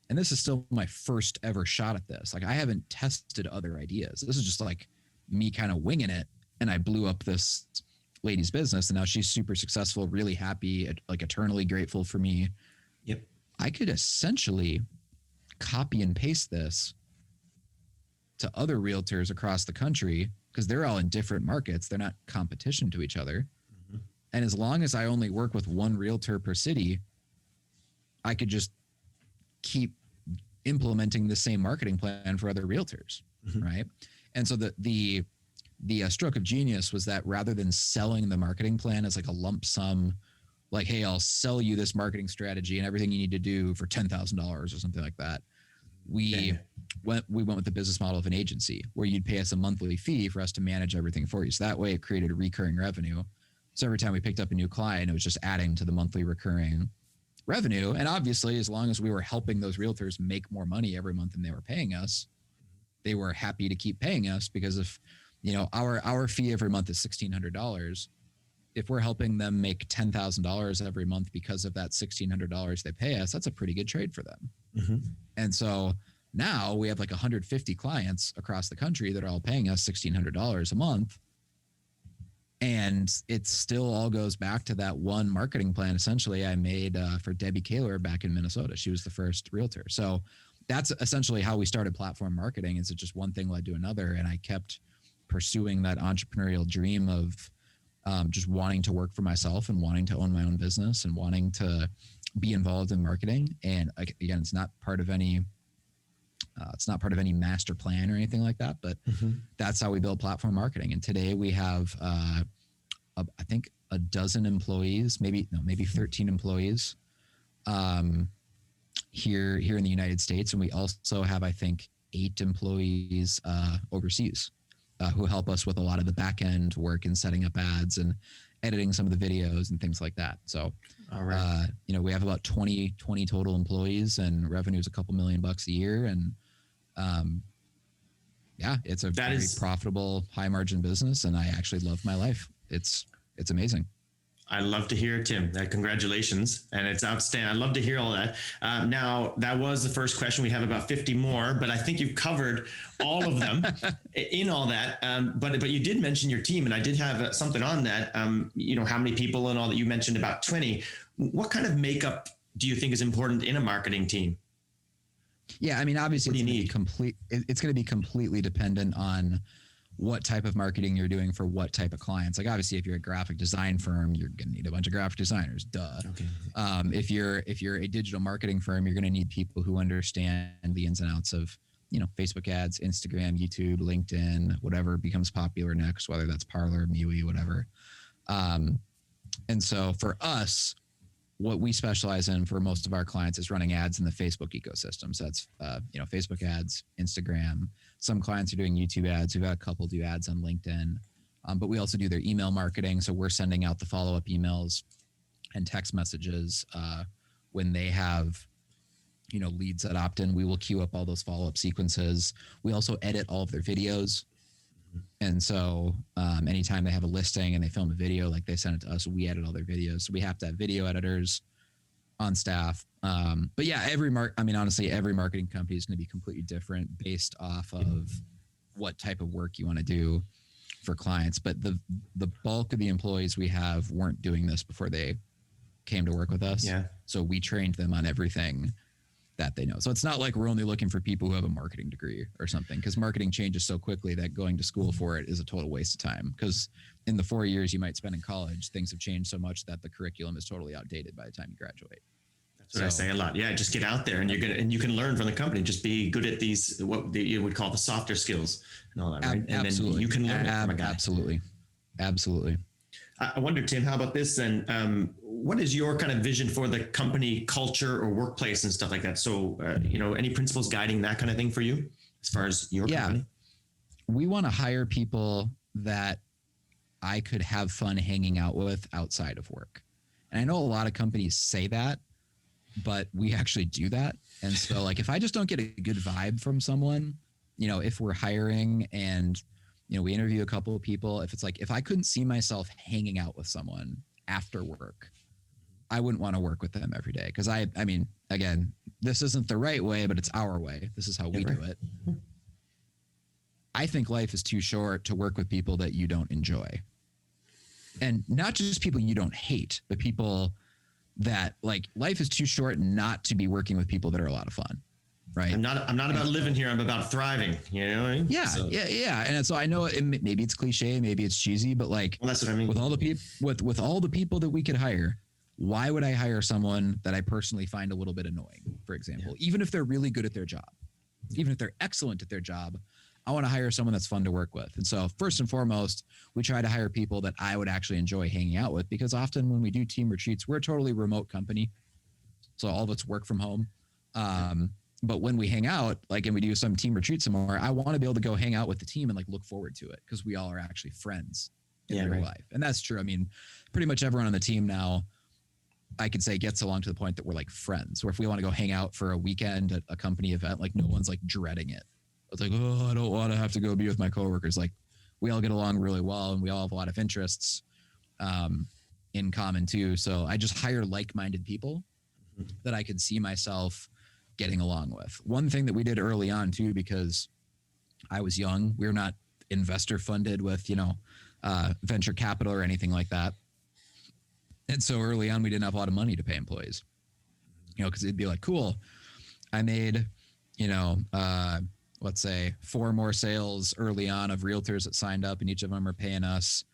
And this is still my first ever shot at this. Like, I haven't tested other ideas. This is just like me kind of winging it. And I blew up this lady's business, and now she's super successful, really happy, like eternally grateful for me. Yep. I could essentially copy and paste this to other realtors across the country, because they're all in different markets. They're not competition to each other. Mm-hmm. And as long as I only work with one realtor per city, I could just keep implementing the same marketing plan for other realtors. Mm-hmm. Right. And so the stroke of genius was that rather than selling the marketing plan as like a lump sum, like, hey, I'll sell you this marketing strategy and everything you need to do for $10,000 or something like that, we went with the business model of an agency where you'd pay us a monthly fee for us to manage everything for you. So that way it created a recurring revenue. So every time we picked up a new client, it was just adding to the monthly recurring revenue. And obviously, as long as we were helping those realtors make more money every month than they were paying us, they were happy to keep paying us, because if, you know, our fee every month is $1,600. If we're helping them make $10,000 every month because of that $1,600 they pay us, that's a pretty good trade for them. Mm-hmm. And so now we have like 150 clients across the country that are all paying us $1,600 a month. And it still all goes back to that one marketing plan, essentially, I made for Debbie Kaler back in Minnesota. She was the first realtor. So that's essentially how we started platform marketing. Is it just one thing led to another. And I kept pursuing that entrepreneurial dream of just wanting to work for myself and wanting to own my own business and wanting to be involved in marketing. And again, it's not part of any master plan or anything like that, but that's how we build platform marketing. And today we have, I think a dozen employees, maybe 13 employees here in the United States. And we also have, I think, 8 employees overseas. Who help us with a lot of the back end work and setting up ads and editing some of the videos and things like that. So, all right. We have about 20 total employees, and revenue is a couple $1 million a year. And it's a very profitable, high margin business. And I actually love my life. It's amazing. I love to hear it, Tim. Congratulations. And it's outstanding. I love to hear all that. Now, that was the first question. We have about 50 more, but I think you've covered all of them in all that. But you did mention your team, and I did have something on that. How many people and all that you mentioned, about 20. What kind of makeup do you think is important in a marketing team? Yeah, I mean, obviously, it's going to be completely dependent on what type of marketing you're doing for what type of clients. Like, obviously, if you're a graphic design firm, you're going to need a bunch of graphic designers. Duh. Okay. If you're a digital marketing firm, you're going to need people who understand the ins and outs of, Facebook ads, Instagram, YouTube, LinkedIn, whatever becomes popular next, whether that's Parler, MeWe, whatever. And so for us, what we specialize in for most of our clients is running ads in the Facebook ecosystem. So that's, Facebook ads, Instagram. Some clients are doing YouTube ads. We've had a couple do ads on LinkedIn, but we also do their email marketing. So we're sending out the follow-up emails and text messages when they have, leads that opt in. We will queue up all those follow-up sequences. We also edit all of their videos. And so anytime they have a listing and they film a video, like they send it to us, we edit all their videos. So we have to have video editors on staff. But yeah, honestly, every marketing company is going to be completely different based off of what type of work you want to do for clients. But the bulk of the employees we have weren't doing this before they came to work with us. Yeah. So we trained them on everything that they know. So it's not like we're only looking for people who have a marketing degree or something, because marketing changes so quickly that going to school for it is a total waste of time. Because in the 4 years you might spend in college, things have changed so much that the curriculum is totally outdated by the time you graduate. That's what I say a lot. Yeah, just get out there and you can learn from the company. Just be good at these, what you would call the softer skills and all that, right? And absolutely. Then you can learn it from a guy. Absolutely. I wonder, Tim, how about this then? What is your kind of vision for the company culture or workplace and stuff like that? So, any principles guiding that kind of thing for you as far as your company? We want to hire people that I could have fun hanging out with outside of work. And I know a lot of companies say that, but we actually do that. And so like, if I just don't get a good vibe from someone, you know, if we're hiring and, you know, we interview a couple of people, if it's like, if I couldn't see myself hanging out with someone after work, I wouldn't want to work with them every day. Cause I mean, again, this isn't the right way, but it's our way. This is how we do it. I think life is too short to work with people that you don't enjoy. And not just people you don't hate, but people that like life is too short not to be working with people that are a lot of fun. Right. I'm not about living here. I'm about thriving. You know what I mean? Yeah. So, Yeah. And so I know maybe it's cliche, maybe it's cheesy, but like, well, that's what I mean. with all the people, with all the people that we could hire, why would I hire someone that I personally find a little bit annoying, for example, even if they're really good at their job, even if they're excellent at their job, I want to hire someone that's fun to work with. And so first and foremost, we try to hire people that I would actually enjoy hanging out with, because often when we do team retreats, we're a totally remote company. So all of us work from home. But when we hang out, like, and we do some team retreat somewhere, I want to be able to go hang out with the team and like look forward to it, because we all are actually friends in real life. And that's true. I mean, pretty much everyone on the team now, I could say, gets along to the point that we're like friends, where if we want to go hang out for a weekend at a company event, like no one's like dreading it. It's like, oh, I don't want to have to go be with my coworkers. Like we all get along really well, and we all have a lot of interests in common too. So I just hire like-minded people that I could see myself getting along with. One thing that we did early on too, because I was young, we were not investor funded with, you know, venture capital or anything like that. And so early on, we didn't have a lot of money to pay employees, you know, because it'd be like, cool, I made, you know, let's say 4 more sales early on of realtors that signed up, and each of them are paying us,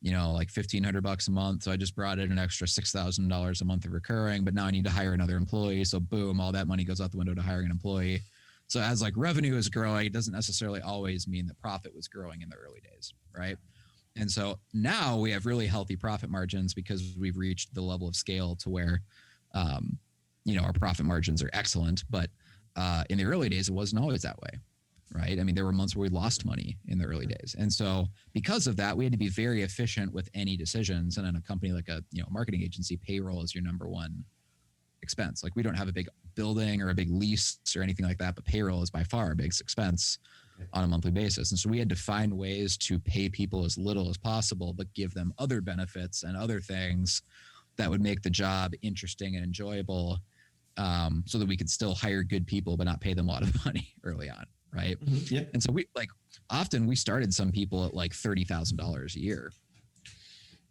you know, like $1,500 a month. So I just brought in an extra $6,000 a month of recurring, but now I need to hire another employee. So boom, all that money goes out the window to hiring an employee. So as like revenue is growing, it doesn't necessarily always mean that profit was growing in the early days, right? And so now we have really healthy profit margins, because we've reached the level of scale to where, you know, our profit margins are excellent. But in the early days, it wasn't always that way, right? I mean, there were months where we lost money in the early days. And so because of that, we had to be very efficient with any decisions. And in a company like a, you know, marketing agency, payroll is your number one expense. Like we don't have a big building or a big lease or anything like that, but payroll is by far our biggest expense on a monthly basis. And so we had to find ways to pay people as little as possible, but give them other benefits and other things that would make the job interesting and enjoyable, so that we could still hire good people, but not pay them a lot of money early on. Right. Mm-hmm. Yep. And so we like, often we started some people at like $30,000 a year,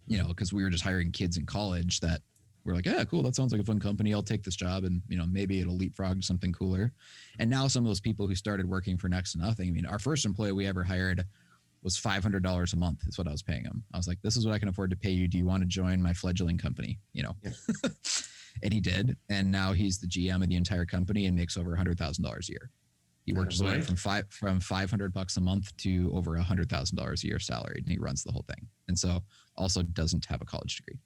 you know, because we were just hiring kids in college that were like, yeah, cool, that sounds like a fun company, I'll take this job, and you know, maybe it'll leapfrog to something cooler. And now some of those people who started working for next to nothing, I mean, our first employee we ever hired was $500 a month is what I was paying him. I was like, this is what I can afford to pay you, do you want to join my fledgling company, you know? Yeah. And he did, and now he's the GM of the entire company and makes over $100,000 a year. He worked his way from $500 a month to over $100,000 a year salary, and he runs the whole thing. And so also doesn't have a college degree.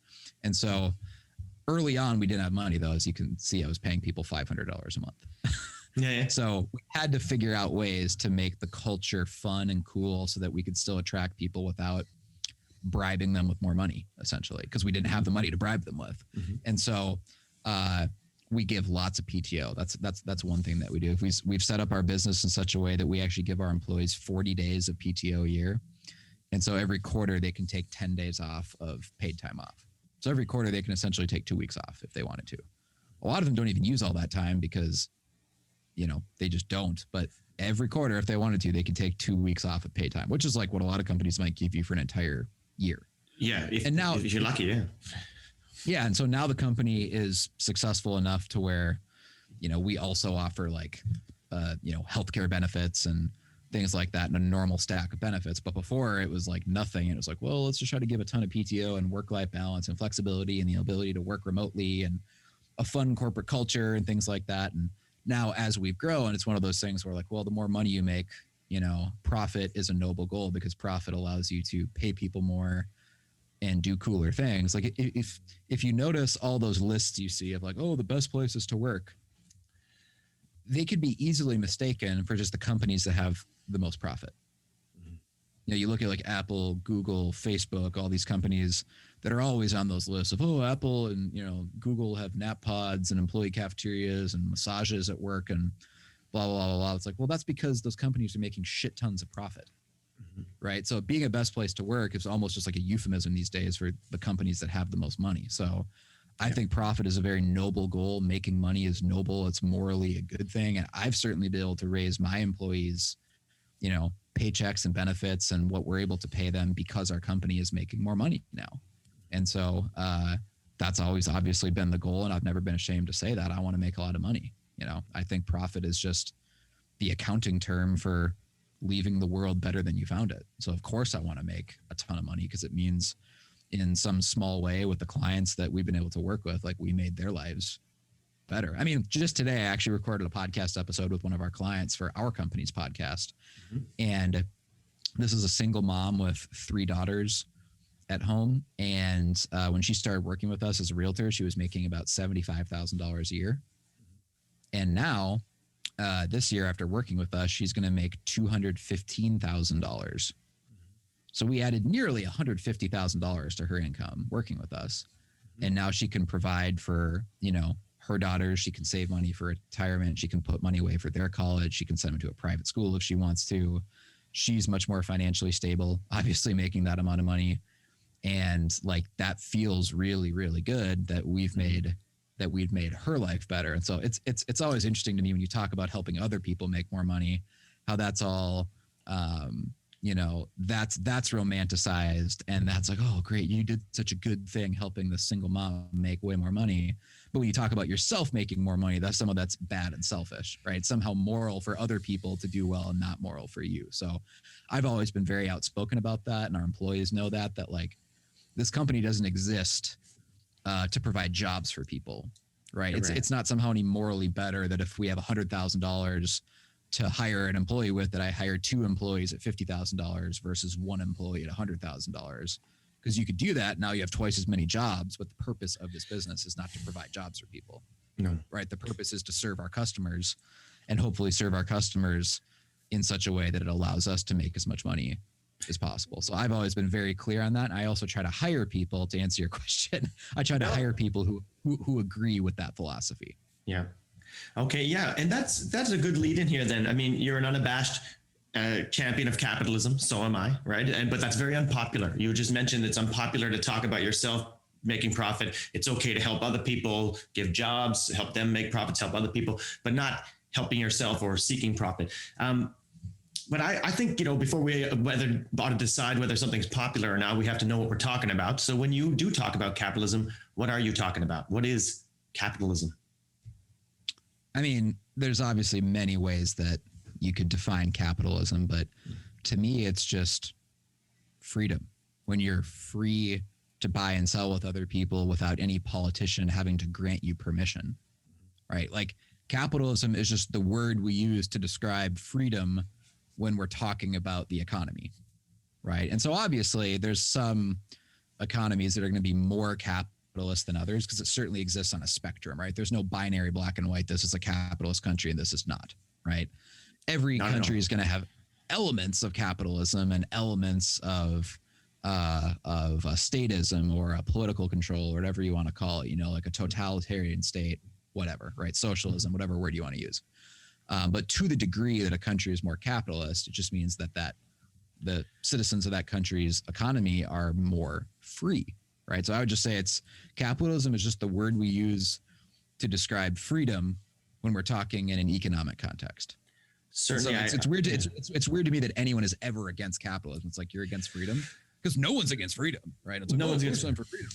And so early on, we didn't have money though. As you can see, I was paying people $500 a month. Yeah. So we had to figure out ways to make the culture fun and cool so that we could still attract people without bribing them with more money, essentially, because we didn't have the money to bribe them with. Mm-hmm. And so, we give lots of PTO. That's one thing that we do. If we've set up our business in such a way that we actually give our employees 40 days of PTO a year. And so every quarter they can take 10 days off of paid time off. So every quarter they can essentially take 2 weeks off if they wanted to. A lot of them don't even use all that time because, you know, they just don't. But every quarter, if they wanted to, they could take 2 weeks off of paid time, which is like what a lot of companies might give you for an entire year. Yeah. If you're lucky, yeah. Yeah. And so now the company is successful enough to where, you know, we also offer like, you know, healthcare benefits and things like that in a normal stack of benefits. But before it was like nothing. And it was like, well, let's just try to give a ton of PTO and work-life balance and flexibility and the ability to work remotely and a fun corporate culture and things like that. And now as we've grown, it's one of those things where like, well, the more money you make, you know, profit is a noble goal because profit allows you to pay people more and do cooler things. Like if you notice all those lists you see of like, oh, the best places to work, they could be easily mistaken for just the companies that have the most profit. Mm-hmm. You know, you look at like Apple, Google, Facebook, all these companies that are always on those lists of, oh, Apple and, you know, Google have nap pods and employee cafeterias and massages at work and blah, blah, blah, blah. It's like, well, that's because those companies are making shit tons of profit. Right. So being a best place to work is almost just like a euphemism these days for the companies that have the most money. So I think profit is a very noble goal. Making money is noble. It's morally a good thing. And I've certainly been able to raise my employees, you know, paychecks and benefits and what we're able to pay them because our company is making more money now. And so that's always obviously been the goal. And I've never been ashamed to say that I want to make a lot of money. You know, I think profit is just the accounting term for leaving the world better than you found it. So of course I want to make a ton of money because it means in some small way with the clients that we've been able to work with, like we made their lives better. I mean, just today, I actually recorded a podcast episode with one of our clients for our company's podcast. And this is a single mom with 3 daughters at home. And when she started working with us as a realtor, she was making about $75,000 a year. And now this year, after working with us, she's going to make $215,000. So we added nearly $150,000 to her income working with us. And now she can provide for, you know, her daughters. She can save money for retirement. She can put money away for their college. She can send them to a private school if she wants to. She's much more financially stable, obviously making that amount of money. And like that feels really, really good that we've made her life better. And so it's always interesting to me when you talk about helping other people make more money, how that's all, you know, that's romanticized. And that's like, oh, great. You did such a good thing helping the single mom make way more money. But when you talk about yourself making more money, that's bad and selfish, right? Somehow moral for other people to do well and not moral for you. So I've always been very outspoken about that. And our employees know that like this company doesn't exist to provide jobs for people, right? It's not somehow any morally better that if we have $100,000 to hire an employee with, that I hire 2 employees at $50,000 versus 1 employee at $100,000. Because you could do that. Now you have twice as many jobs, but the purpose of this business is not to provide jobs for people. No. Right? The purpose is to serve our customers and hopefully serve our customers in such a way that it allows us to make as much money as possible. So I've always been very clear on that. I also try to hire people, to answer your question. I try to hire people who agree with that philosophy. Yeah. Okay. Yeah. And that's a good lead in here then. I mean, you're an unabashed champion of capitalism. So am I. Right. But that's very unpopular. You just mentioned it's unpopular to talk about yourself making profit. It's okay to help other people, give jobs, help them make profits, help other people, but not helping yourself or seeking profit. But I think, you know, before we ought to decide whether something's popular or not, we have to know what we're talking about. So when you do talk about capitalism, what are you talking about? What is capitalism? I mean, there's obviously many ways that you could define capitalism, but to me, it's just freedom. When you're free to buy and sell with other people without any politician having to grant you permission, right? Like capitalism is just the word we use to describe freedom when we're talking about the economy, right? And so obviously there's some economies that are going to be more capitalist than others because it certainly exists on a spectrum, right? There's no binary black and white. This is a capitalist country and this is not, right? Every country is going to have elements of capitalism and elements of statism or a political control or whatever you want to call it, you know, like a totalitarian state, whatever, right? Socialism, whatever word you want to use. But to the degree that a country is more capitalist, it just means that the citizens of that country's economy are more free, right? So I would just say capitalism is just the word we use to describe freedom when we're talking in an economic context. Certainly, so it's weird. It's weird to me that anyone is ever against capitalism. It's like you're against freedom because no one's against freedom, right? It's like, no one's against for freedom.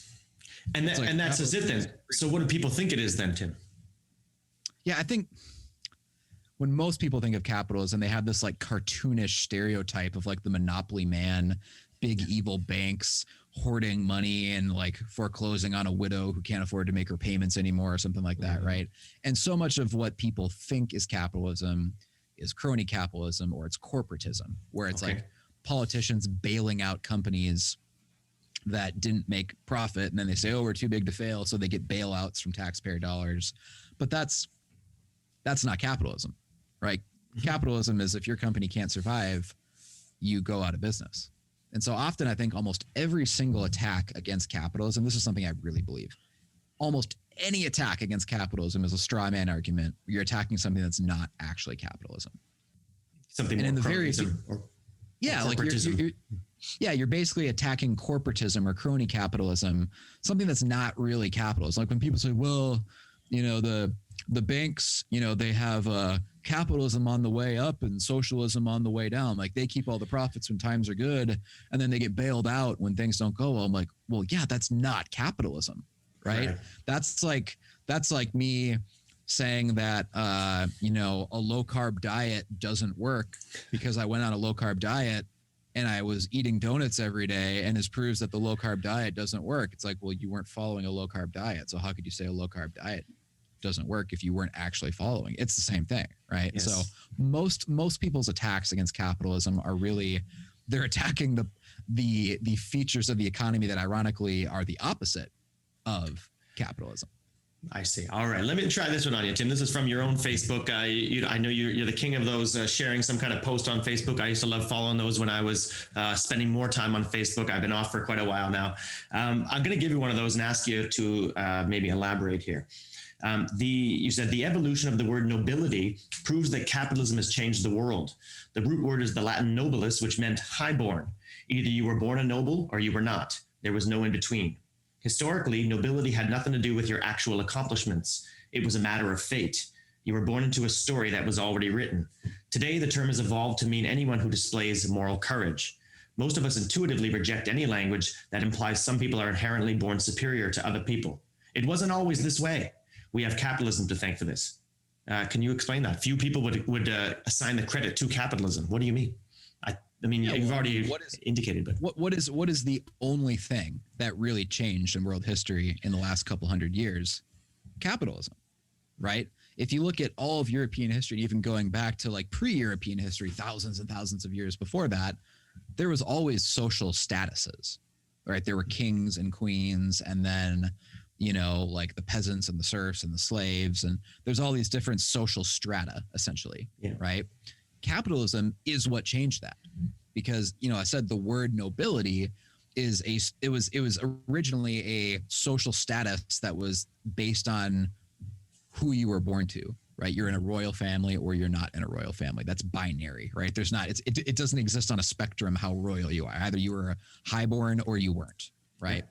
And that's it then. So what do people think it is then, Tim? Yeah, I think when most people think of capitalism, they have this like cartoonish stereotype of like the monopoly man, big evil banks hoarding money and like foreclosing on a widow who can't afford to make her payments anymore or something like that, right? And so much of what people think is capitalism is crony capitalism or it's corporatism, where it's like politicians bailing out companies that didn't make profit. And then they say, oh, we're too big to fail. So they get bailouts from taxpayer dollars. But that's not capitalism, right? Capitalism is if your company can't survive, you go out of business. And so often I think almost every single attack against capitalism, this is something I really believe, almost any attack against capitalism is a straw man argument. You're attacking something that's not actually capitalism. Something and in the very yeah, like you're basically attacking corporatism or crony capitalism, something that's not really capitalism. Like when people say, well, you know, the banks, you know, they have capitalism on the way up and socialism on the way down. Like they keep all the profits when times are good, and then they get bailed out when things don't go well. I'm like, well, yeah, that's not capitalism, right? That's like me saying that you know, a low carb diet doesn't work because I went on a low carb diet and I was eating donuts every day, and this proves that the low carb diet doesn't work. It's like, well, you weren't following a low carb diet, so how could you say a low carb diet doesn't work if you weren't actually following? It's the same thing, right? Yes. So most people's attacks against capitalism are really, they're attacking the features of the economy that ironically are the opposite of capitalism. I see. All right. Let me try this one on you, Tim. This is from your own Facebook. I know you're the king of those sharing some kind of post on Facebook. I used to love following those when I was spending more time on Facebook. I've been off for quite a while now. I'm going to give you one of those and ask you to maybe elaborate here. You said the evolution of the word nobility proves that capitalism has changed the world. The root word is the Latin nobilis, which meant highborn. Either you were born a noble or you were not. There was no in between. Historically, nobility had nothing to do with your actual accomplishments. It was a matter of fate. You were born into a story that was already written. Today, the term has evolved to mean anyone who displays moral courage. Most of us intuitively reject any language that implies some people are inherently born superior to other people. It wasn't always this way. We have capitalism to thank for this. Can you explain that? Few people would assign the credit to capitalism. What do you mean? I mean, you've already indicated, but what is the only thing that really changed in world history in the last couple hundred years? Capitalism, right? If you look at all of European history, even going back to like pre-European history, thousands and thousands of years before that, there was always social statuses, right? There were kings and queens, and then, you know, like the peasants and the serfs and the slaves, and there's all these different social strata, essentially, right? Capitalism is what changed that, because, you know, I said the word nobility it was originally a social status that was based on who you were born to, right? You're in a royal family or you're not in a royal family. That's binary, right? There's not, it doesn't exist on a spectrum how royal you are. Either you were highborn or you weren't, right?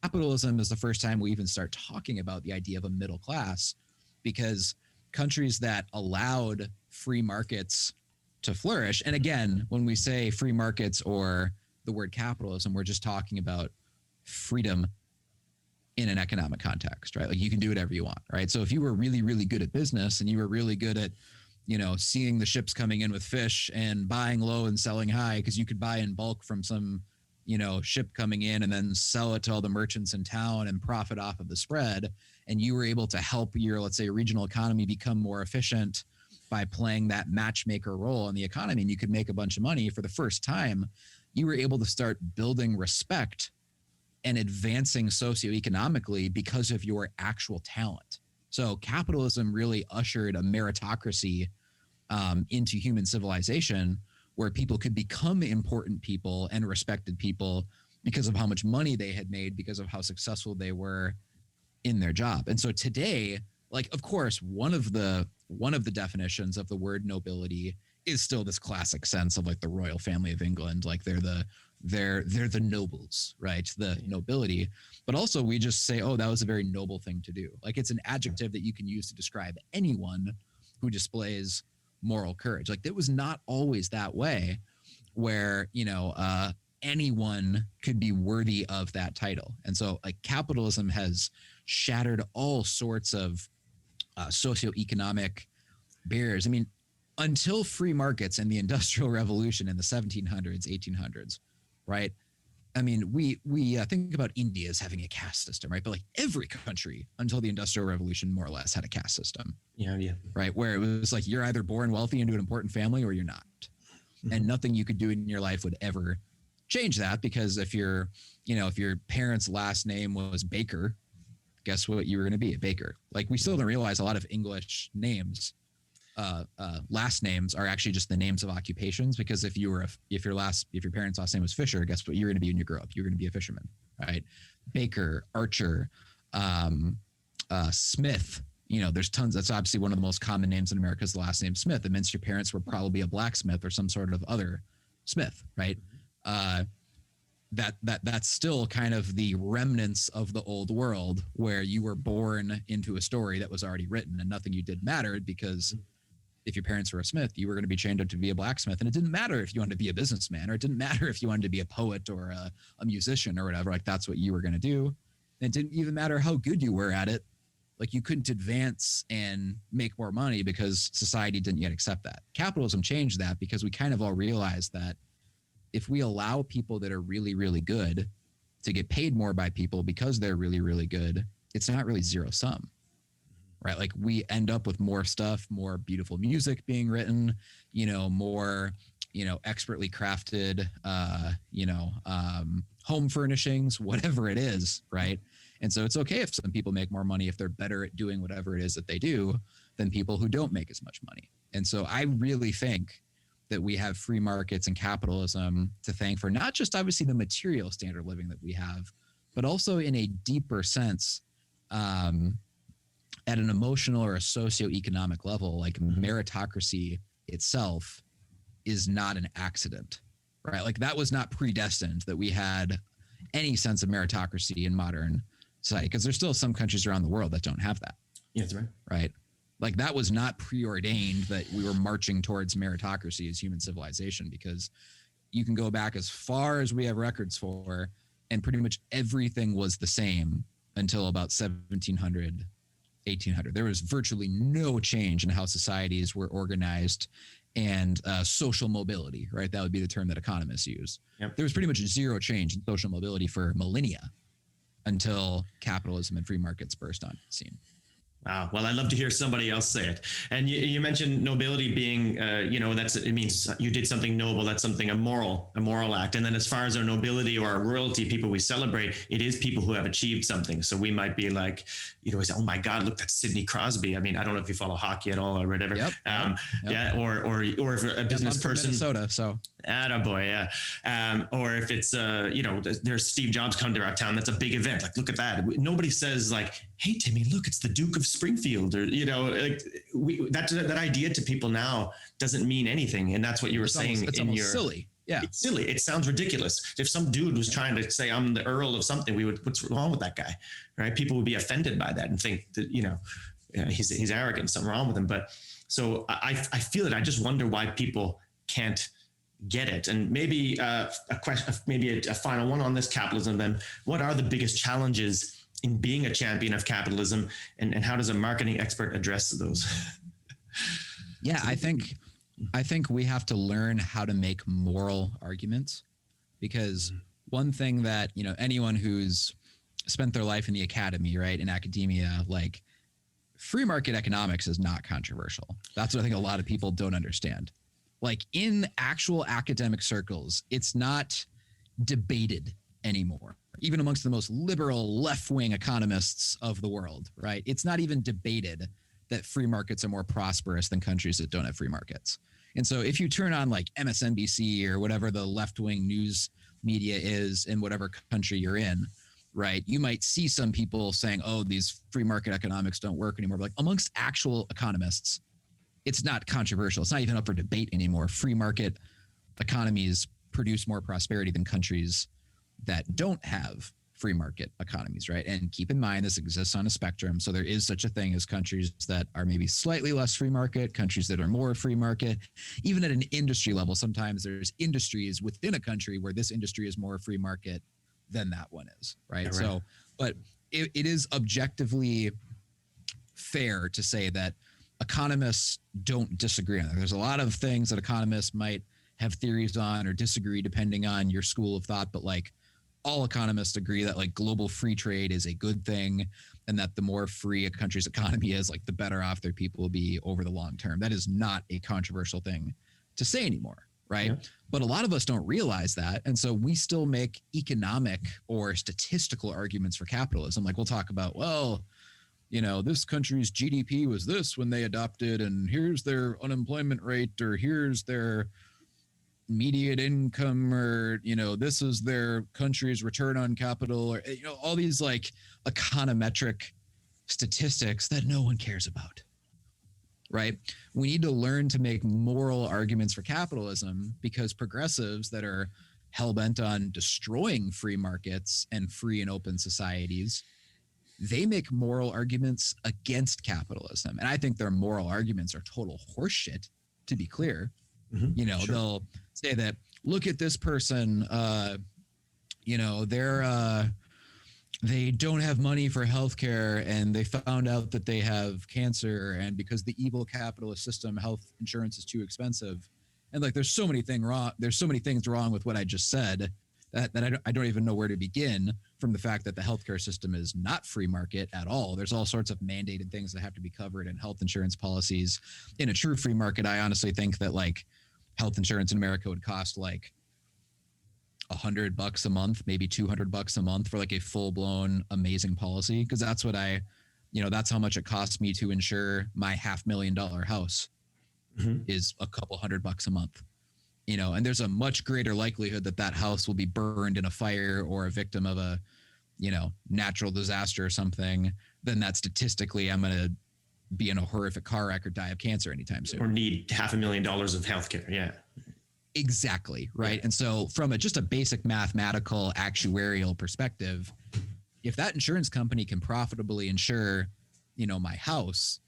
Capitalism is the first time we even start talking about the idea of a middle class, because countries that allowed free markets to flourish, and again, when we say free markets or the word capitalism, we're just talking about freedom in an economic context, right? Like you can do whatever you want, right? So if you were really, really good at business and you were really good at, you know, seeing the ships coming in with fish and buying low and selling high, because you could buy in bulk from some, you know, ship coming in and then sell it to all the merchants in town and profit off of the spread. And you were able to help your, let's say, regional economy become more efficient by playing that matchmaker role in the economy, and you could make a bunch of money. For the first time, you were able to start building respect and advancing socioeconomically because of your actual talent. So capitalism really ushered a meritocracy into human civilization, where people could become important people and respected people because of how much money they had made, because of how successful they were in their job. And so today, like, of course, one of the definitions of the word nobility is still this classic sense of like the royal family of England, like they're the nobles, right? The nobility. But also we just say, oh, that was a very noble thing to do. Like it's an adjective that you can use to describe anyone who displays moral courage. Like it was not always that way, where, you know, anyone could be worthy of that title. And so like capitalism has shattered all sorts of socioeconomic barriers. I mean, until free markets and the Industrial Revolution in the 1700s, 1800s, right? I mean, we think about India as having a caste system, right? But like every country until the Industrial Revolution more or less had a caste system. Yeah. Right. Where it was like you're either born wealthy into an important family or you're not. Mm-hmm. And nothing you could do in your life would ever change that, because if your parents' last name was Baker, guess what you were going to be? A baker. Like we still don't realize a lot of English names last names are actually just the names of occupations, because if your parents' last name was Fisher, guess what you're going to be when you grow up? You're going to be a fisherman, right? Baker, Archer, Smith. There's tons. That's obviously one of the most common names in America is the last name Smith. It means your parents were probably a blacksmith or some sort of other Smith, right? That's still kind of the remnants of the old world where you were born into a story that was already written and nothing you did mattered, because if your parents were a smith, you were going to be trained up to be a blacksmith. And it didn't matter if you wanted to be a businessman, or it didn't matter if you wanted to be a poet or a musician or whatever. Like, that's what you were going to do. And it didn't even matter how good you were at it. Like, you couldn't advance and make more money because society didn't yet accept that. Capitalism changed that, because we kind of all realized that if we allow people that are really, really good to get paid more by people because they're really, really good, it's not really zero sum, right? Like, we end up with more stuff, more beautiful music being written, more, expertly crafted, home furnishings, whatever it is, right? And so it's okay if some people make more money if they're better at doing whatever it is that they do than people who don't make as much money. And so I really think that we have free markets and capitalism to thank for not just obviously the material standard of living that we have, but also in a deeper sense, at an emotional or a socioeconomic level. Like, meritocracy itself is not an accident, right? Like, that was not predestined that we had any sense of meritocracy in modern society, because there's still some countries around the world that don't have that. Yeah, that's right. Right. Like, that was not preordained that we were marching towards meritocracy as human civilization, because you can go back as far as we have records for, and pretty much everything was the same until about 1700, 1800. There was virtually no change in how societies were organized and social mobility, right? That would be the term that economists use. Yep. There was pretty much zero change in social mobility for millennia until capitalism and free markets burst on the scene. Wow. Well, I'd love to hear somebody else say it. And you mentioned nobility being, it means you did something noble. That's something, a moral act. And then as far as our nobility or our royalty, people we celebrate, it is people who have achieved something. So we might be like, we say, oh my God, look, that's Sidney Crosby. I mean, I don't know if you follow hockey at all or whatever. Yep. Yeah. Or if a business person, Minnesota, so. Attaboy, yeah. Or if it's, there's Steve Jobs come to our town. That's a big event. Like, look at that. Nobody says like, hey, Timmy, look, it's the Duke of Springfield, or, that idea to people now doesn't mean anything. And that's what you were saying. It's almost silly. Yeah. It's silly. It sounds ridiculous. If some dude was trying to say I'm the Earl of something, what's wrong with that guy? Right. People would be offended by that and think that, he's arrogant, something wrong with him. But so I feel it. I just wonder why people can't get it. And maybe a question, maybe a final one on this capitalism, then what are the biggest challenges in being a champion of capitalism, and how does a marketing expert address those? Yeah, I think we have to learn how to make moral arguments, because one thing that, anyone who's spent their life in the academy, right, in academia, like, free market economics is not controversial. That's what I think a lot of people don't understand. Like, in actual academic circles, it's not debated anymore, even amongst the most liberal left-wing economists of the world, right? It's not even debated that free markets are more prosperous than countries that don't have free markets. And so if you turn on like MSNBC or whatever the left-wing news media is in whatever country you're in, right, you might see some people saying, oh, these free market economics don't work anymore. But like, amongst actual economists, it's not controversial. It's not even up for debate anymore. Free market economies produce more prosperity than countries that don't have free market economies, right? And keep in mind, this exists on a spectrum. So there is such a thing as countries that are maybe slightly less free market, countries that are more free market. Even at an industry level, sometimes there's industries within a country where this industry is more free market than that one is, right? Yeah, right. So, but it is objectively fair to say that economists don't disagree on that. There's a lot of things that economists might have theories on or disagree depending on your school of thought, but like, all economists agree that like global free trade is a good thing, and that the more free a country's economy is, like, the better off their people will be over the long term. That is not a controversial thing to say anymore, right? Yeah. But a lot of us don't realize that. And so we still make economic or statistical arguments for capitalism. Like, we'll talk about, well, this country's GDP was this when they adopted, and here's their unemployment rate, or here's their median income, or this is their country's return on capital, or all these like econometric statistics that no one cares about, right? We need to learn to make moral arguments for capitalism, because progressives that are hell-bent on destroying free markets and free and open societies, they make moral arguments against capitalism. And I think their moral arguments are total horseshit, to be clear. Sure. They'll say that, look at this person, they don't have money for healthcare, and they found out that they have cancer, and because the evil capitalist system, health insurance is too expensive. And like, there's so many things wrong with what I just said that I don't even know where to begin, from the fact that the healthcare system is not free market at all. There's all sorts of mandated things that have to be covered in health insurance policies. In a true free market, I honestly think that like health insurance in America would cost like $100 a month, maybe $200 a month for like a full blown amazing policy. Cause that's what that's how much it costs me to insure my $500,000 house is a couple $100 a month, and there's a much greater likelihood that that house will be burned in a fire or a victim of a, natural disaster or something, than that statistically I'm going to be in a horrific car wreck or die of cancer anytime soon. Or need $500,000 of healthcare. Yeah. Exactly. Right. And so from just a basic mathematical actuarial perspective, if that insurance company can profitably insure, my house,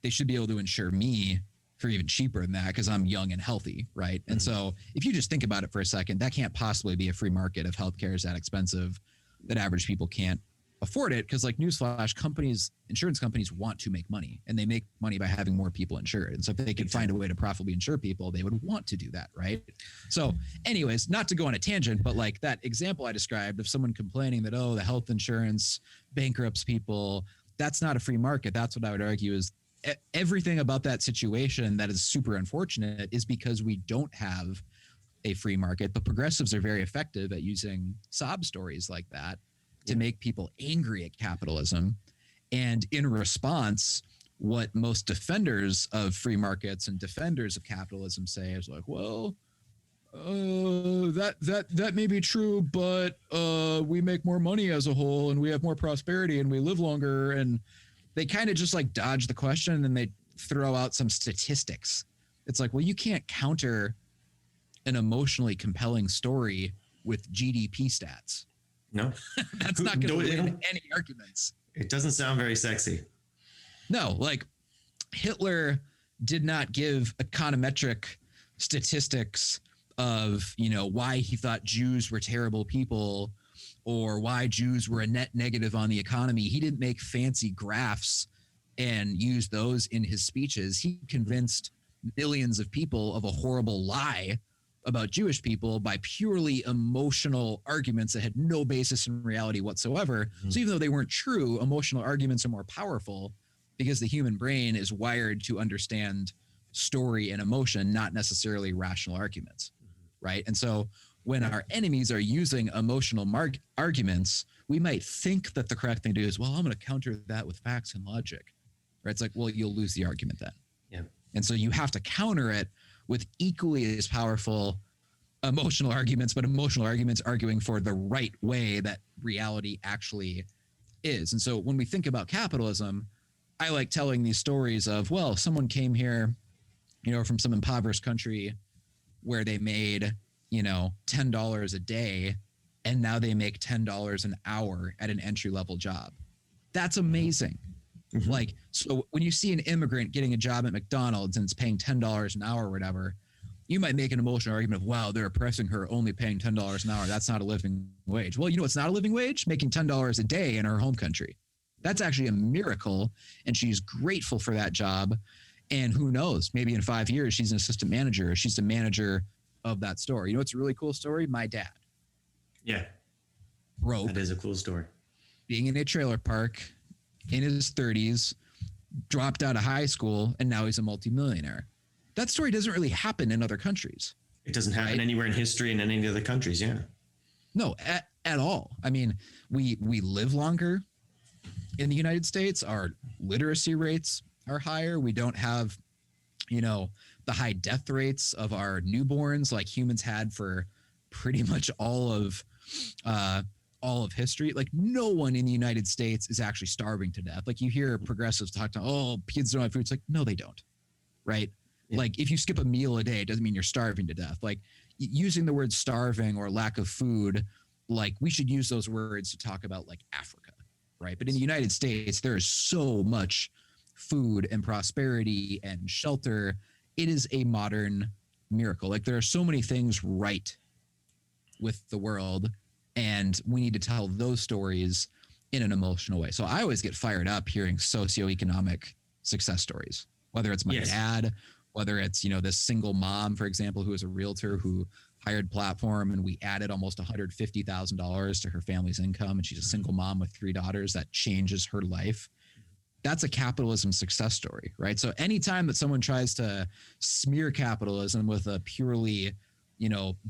they should be able to insure me for even cheaper than that, because I'm young and healthy. Right. And so if you just think about it for a second, that can't possibly be a free market if healthcare is that expensive that average people can't afford it. Because like, newsflash, insurance companies want to make money, and they make money by having more people insured. And so if they could find a way to profitably insure people, they would want to do that. Right. So anyways, not to go on a tangent, but like that example I described of someone complaining that, the health insurance bankrupts people, that's not a free market. That's what I would argue is everything about that situation that is super unfortunate is because we don't have a free market. But progressives are very effective at using sob stories like that to make people angry at capitalism. And in response, what most defenders of free markets and defenders of capitalism say is like, well, that may be true, but we make more money as a whole, and we have more prosperity, and we live longer. And they kind of just like dodge the question, and they throw out some statistics. It's like, well, you can't counter an emotionally compelling story with GDP stats. No, that's not going to win any arguments. It doesn't sound very sexy. No, like Hitler did not give econometric statistics of, why he thought Jews were terrible people, or why Jews were a net negative on the economy. He didn't make fancy graphs and use those in his speeches. He convinced millions of people of a horrible lie about Jewish people by purely emotional arguments that had no basis in reality whatsoever. So even though they weren't true, emotional arguments are more powerful because the human brain is wired to understand story and emotion, not necessarily rational arguments, right? And so when our enemies are using emotional arguments, we might think that the correct thing to do is, well, I'm going to counter that with facts and logic, right? It's like, well, you'll lose the argument then. Yeah. And so you have to counter it with equally as powerful emotional arguments, but emotional arguments arguing for the right way that reality actually is. And so when we think about capitalism, I like telling these stories of, well, someone came here, from some impoverished country where they made, $10 a day, and now they make $10 an hour at an entry-level job. That's amazing. Mm-hmm. Like, so when you see an immigrant getting a job at McDonald's and it's paying $10 an hour or whatever, you might make an emotional argument of, wow, they're oppressing her, only paying $10 an hour. That's not a living wage. Well, it's not a living wage? Making $10 a day in her home country. That's actually a miracle, and she's grateful for that job. And who knows, maybe in 5 years, she's an assistant manager. Or she's the manager of that store. It's a really cool story? My dad. Yeah. Broke. That is a cool story. Being in a trailer park in his 30s, dropped out of high school, and now he's a multimillionaire. That story doesn't really happen in other countries. It doesn't happen anywhere in history and in any other countries. Yeah. No, at all. I mean, we live longer. in the United States, our literacy rates are higher. We don't have, the high death rates of our newborns like humans had for pretty much all of history. Like no one in the United States is actually starving to death. Like you hear progressives talk to, oh, kids don't have food. It's like, no, they don't. Right. Yeah. Like if you skip a meal a day, it doesn't mean you're starving to death. Like using the word starving or lack of food, like we should use those words to talk about like Africa. Right. But in the United States, there is so much food and prosperity and shelter. It is a modern miracle. Like there are so many things right with the world, and we need to tell those stories in an emotional way. So I always get fired up hearing socioeconomic success stories, whether it's my dad, whether it's, this single mom, for example, who is a realtor who hired Platform and we added almost $150,000 to her family's income. And she's a single mom with 3 daughters. That changes her life. That's a capitalism success story, right? So anytime that someone tries to smear capitalism with a purely,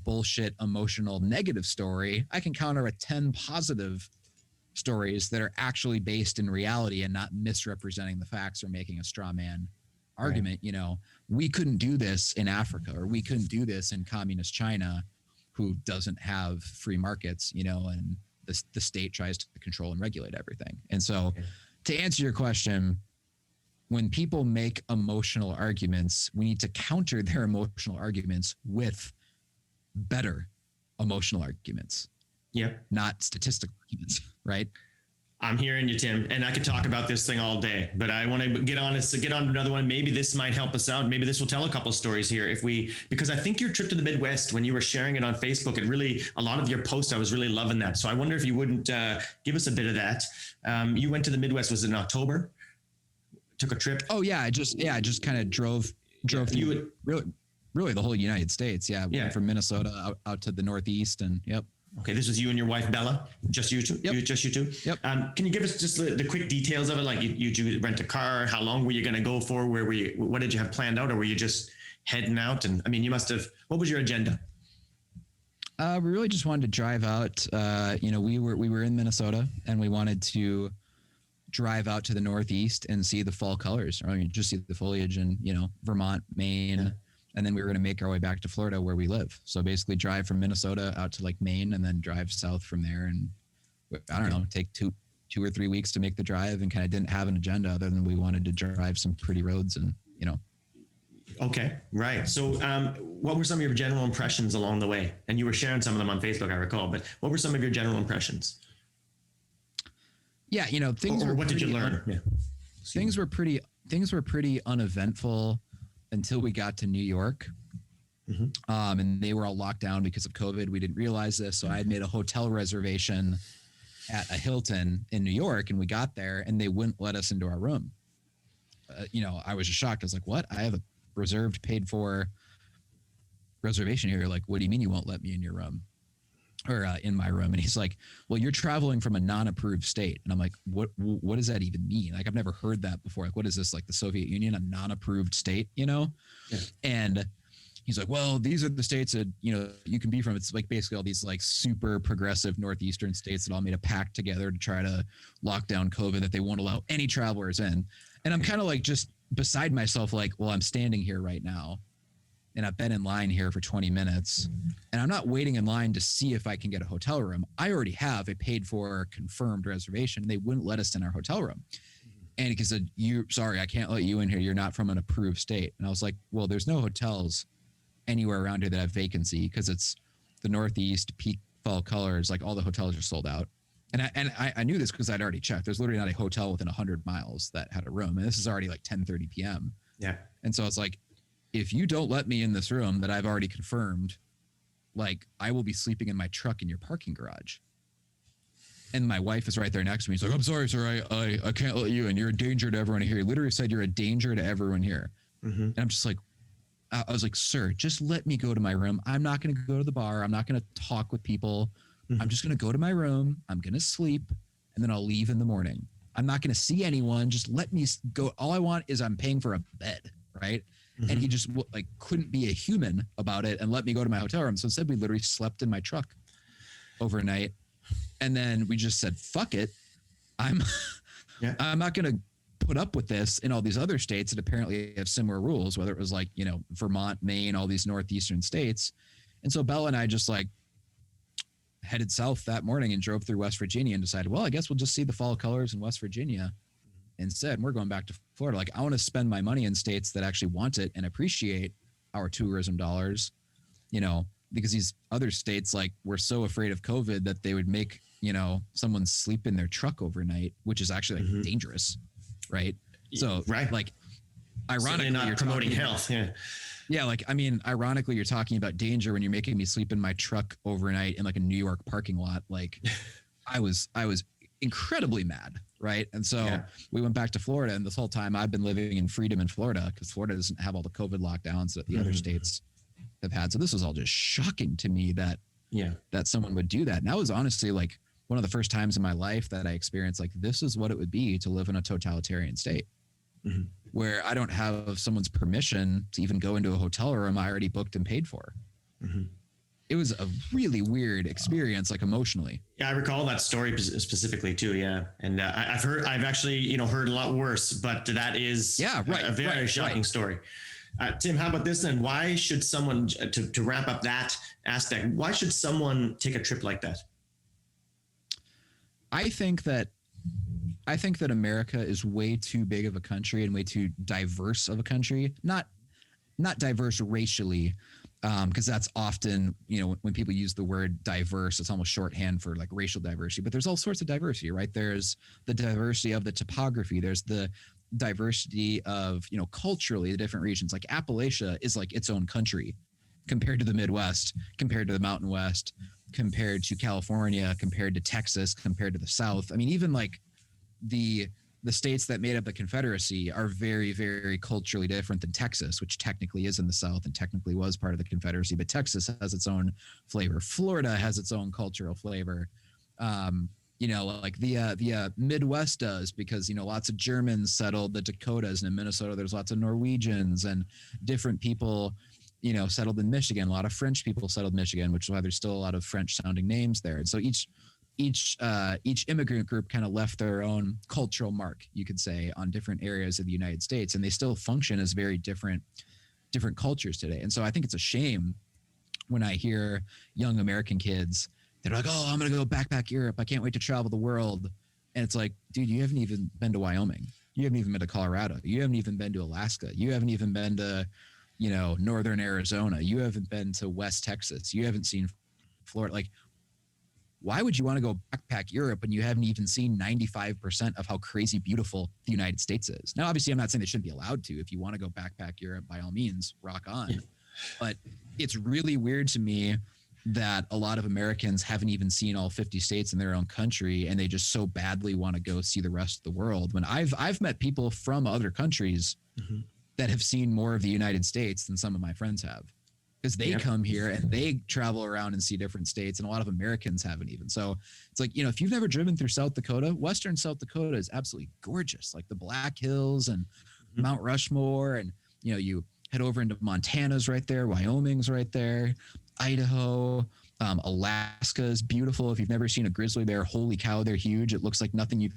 bullshit, emotional, negative story, I can counter with 10 positive stories that are actually based in reality and not misrepresenting the facts or making a straw man argument. Right. We couldn't do this in Africa, or we couldn't do this in communist China, who doesn't have free markets, and the state tries to control and regulate everything. And so to answer your question, when people make emotional arguments, we need to counter their emotional arguments with better emotional arguments. Yeah. Not statistical arguments, right? I'm hearing you, Tim, and I could talk about this thing all day, but I want to get on to another one. Maybe this might help us out. Maybe this will tell a couple of stories here because I think your trip to the Midwest, when you were sharing it on Facebook, a lot of your posts, I was really loving that. So I wonder if you wouldn't give us a bit of that. You went to the Midwest, was it in October? Took a trip? Oh yeah. I just kind of drove through really the whole United States. Yeah. Went from Minnesota out to the Northeast and yep. Okay, this was you and your wife, Bella? Just you two? Yep. Just you two? Yep. Can you give us just the quick details of it? Like you rent a car? How long were you going to go for? What did you have planned out? Or were you just heading out? And I mean, you must have, what was your agenda? We really just wanted to drive out. We were in Minnesota and we wanted to drive out to the Northeast and see the fall colors. I mean, just see the foliage in, Vermont, Maine. Yeah. And then we were going to make our way back to Florida where we live. So basically drive from Minnesota out to like Maine and then drive south from there. And I don't know, take two or 3 weeks to make the drive, and kind of didn't have an agenda other than we wanted to drive some pretty roads and, Okay. Right. So, what were some of your general impressions along the way? And you were sharing some of them on Facebook, I recall, but what were some of your general impressions? Yeah. Things or what did you learn? Things were pretty uneventful until we got to New York. Mm-hmm. And they were all locked down because of COVID. We didn't realize this. So I had made a hotel reservation at a Hilton in New York, and we got there and they wouldn't let us into our room. I was just shocked. I was like, what? I have a reserved, paid for reservation here. Like, what do you mean you won't let me in your room or in my room? And he's like, well, you're traveling from a non-approved state. And I'm like, what does that even mean? Like, I've never heard that before. Like, what is this? Like the Soviet Union, a non-approved state, Yeah. And he's like, well, these are the states that, you can be from. It's like basically all these like super progressive Northeastern states that all made a pact together to try to lock down COVID, that they won't allow any travelers in. And I'm kind of like just beside myself, like, well, I'm standing here right now and I've been in line here for 20 minutes and I'm not waiting in line to see if I can get a hotel room. I already have a paid for confirmed reservation. They wouldn't let us in our hotel room. And he said, sorry, I can't let you in here. You're not from an approved state. And I was like, well, there's no hotels anywhere around here that have vacancy because it's the Northeast, peak fall colors. Like all the hotels are sold out. And I knew this because I'd already checked. There's literally not a hotel within 100 miles that had a room. And this is already like 10:30 p.m. Yeah. And so it's like, if you don't let me in this room that I've already confirmed, like I will be sleeping in my truck in your parking garage. And my wife is right there next to me. He's like, I'm sorry, sir. I can't let you in. You're a danger to everyone here. He literally said you're a danger to everyone here. Mm-hmm. And I'm just like, I was like, sir, just let me go to my room. I'm not going to go to the bar. I'm not going to talk with people. Mm-hmm. I'm just going to go to my room. I'm going to sleep and then I'll leave in the morning. I'm not going to see anyone. Just let me go. All I want is I'm paying for a bed. Right. Mm-hmm. And he just like couldn't be a human about it and let me go to my hotel room. So instead we literally slept in my truck overnight. And then we just said, fuck it. I'm Yeah. I'm not going to put up with this in all these other states that apparently have similar rules, whether it was like, Vermont, Maine, all these northeastern states. And so Bella and I just like headed south that morning and drove through West Virginia and decided, well, I guess we'll just see the fall colors in West Virginia instead. And we're going back to Florida. Like, I want to spend my money in states that actually want it and appreciate our tourism dollars, because these other states, like, were so afraid of COVID that they would make, someone sleep in their truck overnight, which is actually like dangerous. Right. So, right. Like, ironically, not you're promoting health. Yeah. Yeah, like, I mean, ironically, you're talking about danger when you're making me sleep in my truck overnight in like a New York parking lot. Like, I was incredibly mad, right? And so we went back to Florida, and this whole time I've been living in freedom in Florida because Florida doesn't have all the COVID lockdowns that the other states have had. So this was all just shocking to me that someone would do that. And that was honestly like one of the first times in my life that I experienced like this is what it would be to live in a totalitarian state. Where I don't have someone's permission to even go into a hotel room I already booked and paid for. It was a really weird experience, like emotionally. Yeah, I recall that story specifically too. Yeah, and I've actually heard a lot worse, but that is a very shocking story. Tim, how about this then? Why should someone, to wrap up that aspect, why should someone take a trip like that? I think that America is way too big of a country and way too diverse of a country. Not diverse racially, because that's often, when people use the word diverse, it's almost shorthand for like racial diversity. But there's all sorts of diversity, right? There's the diversity of the topography. There's the diversity of, culturally the different regions. Like Appalachia is like its own country compared to the Midwest, compared to the Mountain West, compared to California, compared to Texas, compared to the South. I mean, even like the states that made up the Confederacy are very, very culturally different than Texas, which technically is in the South and technically was part of the Confederacy. But Texas has its own flavor. Florida has its own cultural flavor. Like the Midwest does, because lots of Germans settled the Dakotas, and in Minnesota there's lots of Norwegians and different people settled in Michigan. A lot of French people settled Michigan, which is why there's still a lot of French sounding names there. And so each immigrant group kind of left their own cultural mark, you could say, on different areas of the United States, and they still function as very different cultures today. And so I think it's a shame when I hear young American kids, they're like, oh, I'm going to go backpack Europe. I can't wait to travel the world. And it's like, dude, you haven't even been to Wyoming. You haven't even been to Colorado. You haven't even been to Alaska. You haven't even been to, northern Arizona. You haven't been to West Texas. You haven't seen Florida. Like, why would you want to go backpack Europe when you haven't even seen 95% of how crazy beautiful the United States is? Now, obviously, I'm not saying they shouldn't be allowed to. If you want to go backpack Europe, by all means, rock on. Yeah. But it's really weird to me that a lot of Americans haven't even seen all 50 states in their own country, and they just so badly want to go see the rest of the world. When I've met people from other countries that have seen more of the United States than some of my friends have, because they come here and they travel around and see different states, and a lot of Americans haven't even. So it's like, if you've never driven through South Dakota, Western South Dakota is absolutely gorgeous. Like the Black Hills and Mount Rushmore, and, you head over into Montana's right there. Wyoming's right there. Idaho, Alaska is beautiful. If you've never seen a grizzly bear, holy cow, they're huge. It looks like nothing you've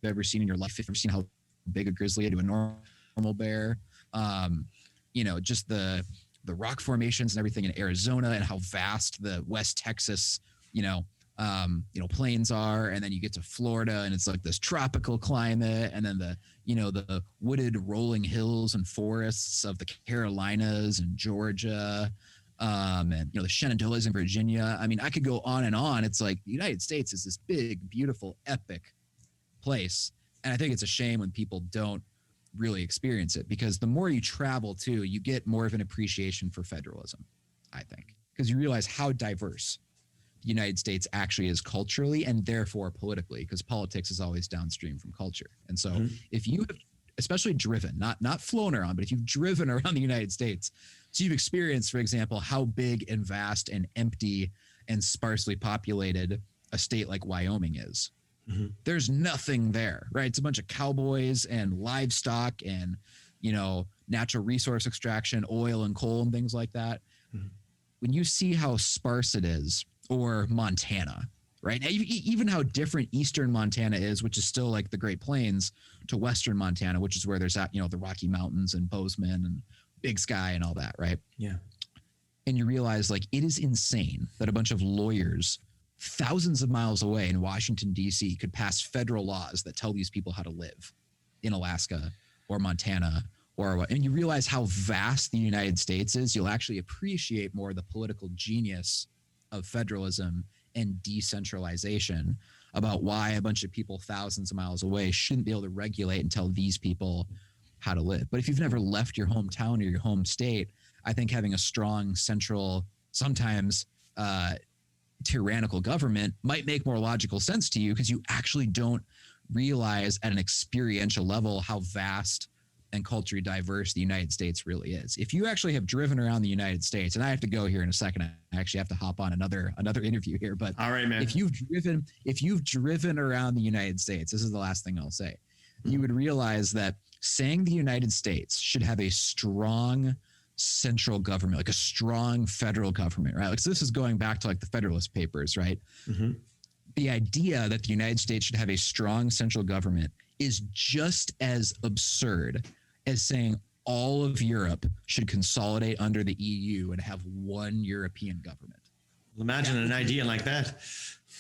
ever seen in your life. If you've ever seen how big a grizzly is to a normal bear, just the rock formations and everything in Arizona, and how vast the West Texas, plains are. And then you get to Florida, and it's like this tropical climate. And then the wooded rolling hills and forests of the Carolinas and Georgia, and the Shenandoahs in Virginia. I mean, I could go on and on. It's like the United States is this big, beautiful, epic place. And I think it's a shame when people don't really experience it, because the more you travel too, you get more of an appreciation for federalism, I think, because you realize how diverse the United States actually is culturally and therefore politically, because politics is always downstream from culture. And so if you have especially driven, not flown around, but if you've driven around the United States, so you've experienced, for example, how big and vast and empty and sparsely populated a state like Wyoming is. There's nothing there, right? It's a bunch of cowboys and livestock and, natural resource extraction, oil and coal and things like that. When you see how sparse it is, or Montana, right? Now, even how different eastern Montana is, which is still like the Great Plains, to western Montana, which is where there's that, the Rocky Mountains and Bozeman and Big Sky and all that, right? Yeah. And you realize like it is insane that a bunch of lawyers thousands of miles away in Washington, D.C. could pass federal laws that tell these people how to live in Alaska or Montana or what. And you realize how vast the United States is. You'll actually appreciate more the political genius of federalism and decentralization about why a bunch of people thousands of miles away shouldn't be able to regulate and tell these people how to live. But if you've never left your hometown or your home state, I think having a strong central, sometimes tyrannical government might make more logical sense to you because you actually don't realize at an experiential level how vast and culturally diverse the United States really is. If you actually have driven around the United States, and I have to go here in a second, I actually have to hop on another interview here, but all right, man. If you've driven around the United States, this is the last thing I'll say, you would realize that saying the United States should have a strong central government, like a strong federal government, right? Like, so this is going back to like the Federalist Papers, right? Mm-hmm. The idea that the United States should have a strong central government is just as absurd as saying all of Europe should consolidate under the EU and have one European government. Well, imagine an idea like that.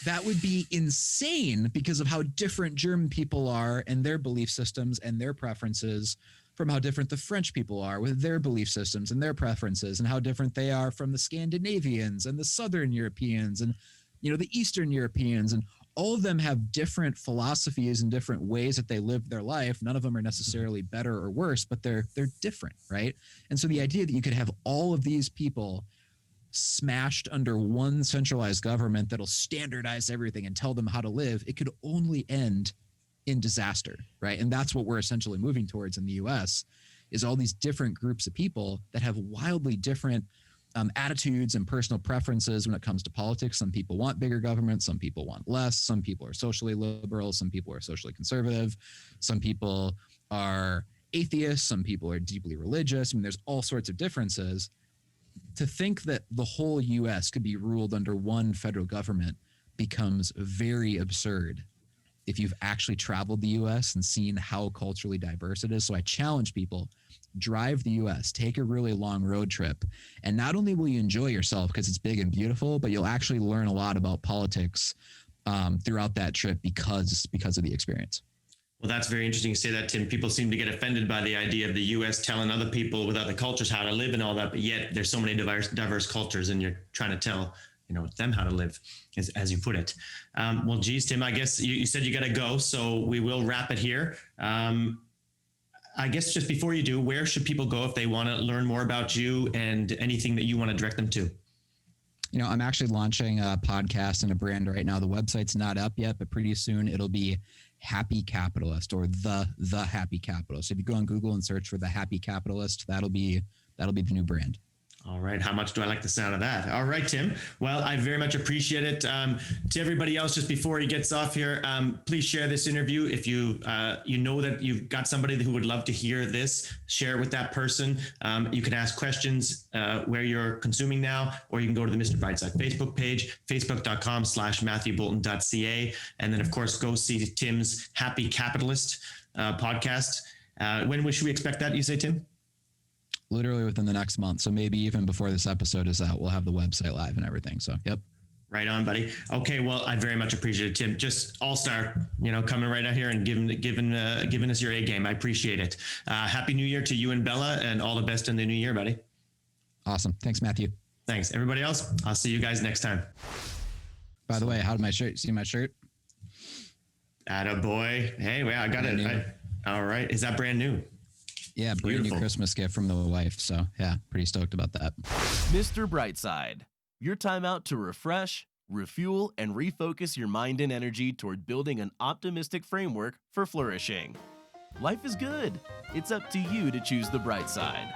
That would be insane because of how different German people are and their belief systems and their preferences from how different the French people are with their belief systems and their preferences, and how different they are from the Scandinavians and the Southern Europeans and, the Eastern Europeans. And all of them have different philosophies and different ways that they live their life. None of them are necessarily better or worse, but they're different, right? And so the idea that you could have all of these people smashed under one centralized government that'll standardize everything and tell them how to live, it could only end in disaster, right? And that's what we're essentially moving towards in the US, is all these different groups of people that have wildly different attitudes and personal preferences when it comes to politics. Some people want bigger government, some people want less, some people are socially liberal, some people are socially conservative, some people are atheists, some people are deeply religious. I mean, there's all sorts of differences. To think that the whole US could be ruled under one federal government becomes very absurd if you've actually traveled the US and seen how culturally diverse it is. So I challenge people, drive the US, take a really long road trip, and not only will you enjoy yourself because it's big and beautiful, but you'll actually learn a lot about politics throughout that trip because of the experience. Well, that's very interesting to say that, Tim. People seem to get offended by the idea of the U.S. telling other people with other cultures how to live and all that, but yet there's so many diverse cultures, and you're trying to tell them how to live, as you put it. Well, geez, Tim, I guess you said you got to go, so we will wrap it here. I guess just before you do, where should people go if they want to learn more about you and anything that you want to direct them to? I'm actually launching a podcast and a brand right now. The website's not up yet, but pretty soon it'll be Happy Capitalist, or the Happy Capitalist. If you go on Google and search for the Happy Capitalist, that'll be the new brand. All right. How much do I like the sound of that? All right, Tim. Well, I very much appreciate it. To everybody else, just before he gets off here, please share this interview. If you know that you've got somebody who would love to hear this, share with that person. You can ask questions where you're consuming now, or you can go to the Mr. Brightside Facebook page, facebook.com/MatthewBolton.ca. And then, of course, go see Tim's Happy Capitalist podcast. When should we expect that, you say, Tim? Literally within the next month. So maybe even before this episode is out, we'll have the website live and everything. So, yep. Right on, buddy. Okay. Well, I very much appreciate it, Tim. Just all-star, coming right out here and giving us your A game. I appreciate it. Happy New Year to you and Bella, and all the best in the new year, buddy. Awesome. Thanks, Matthew. Thanks. Everybody else, I'll see you guys next time. By the way, how did my shirt? See my shirt? Attaboy. Hey, well, I got it. All right. Is that brand new? Yeah, brand new Christmas gift from the wife. So yeah, pretty stoked about that. Mr. Brightside, your time out to refresh, refuel, and refocus your mind and energy toward building an optimistic framework for flourishing. Life is good. It's up to you to choose the bright side.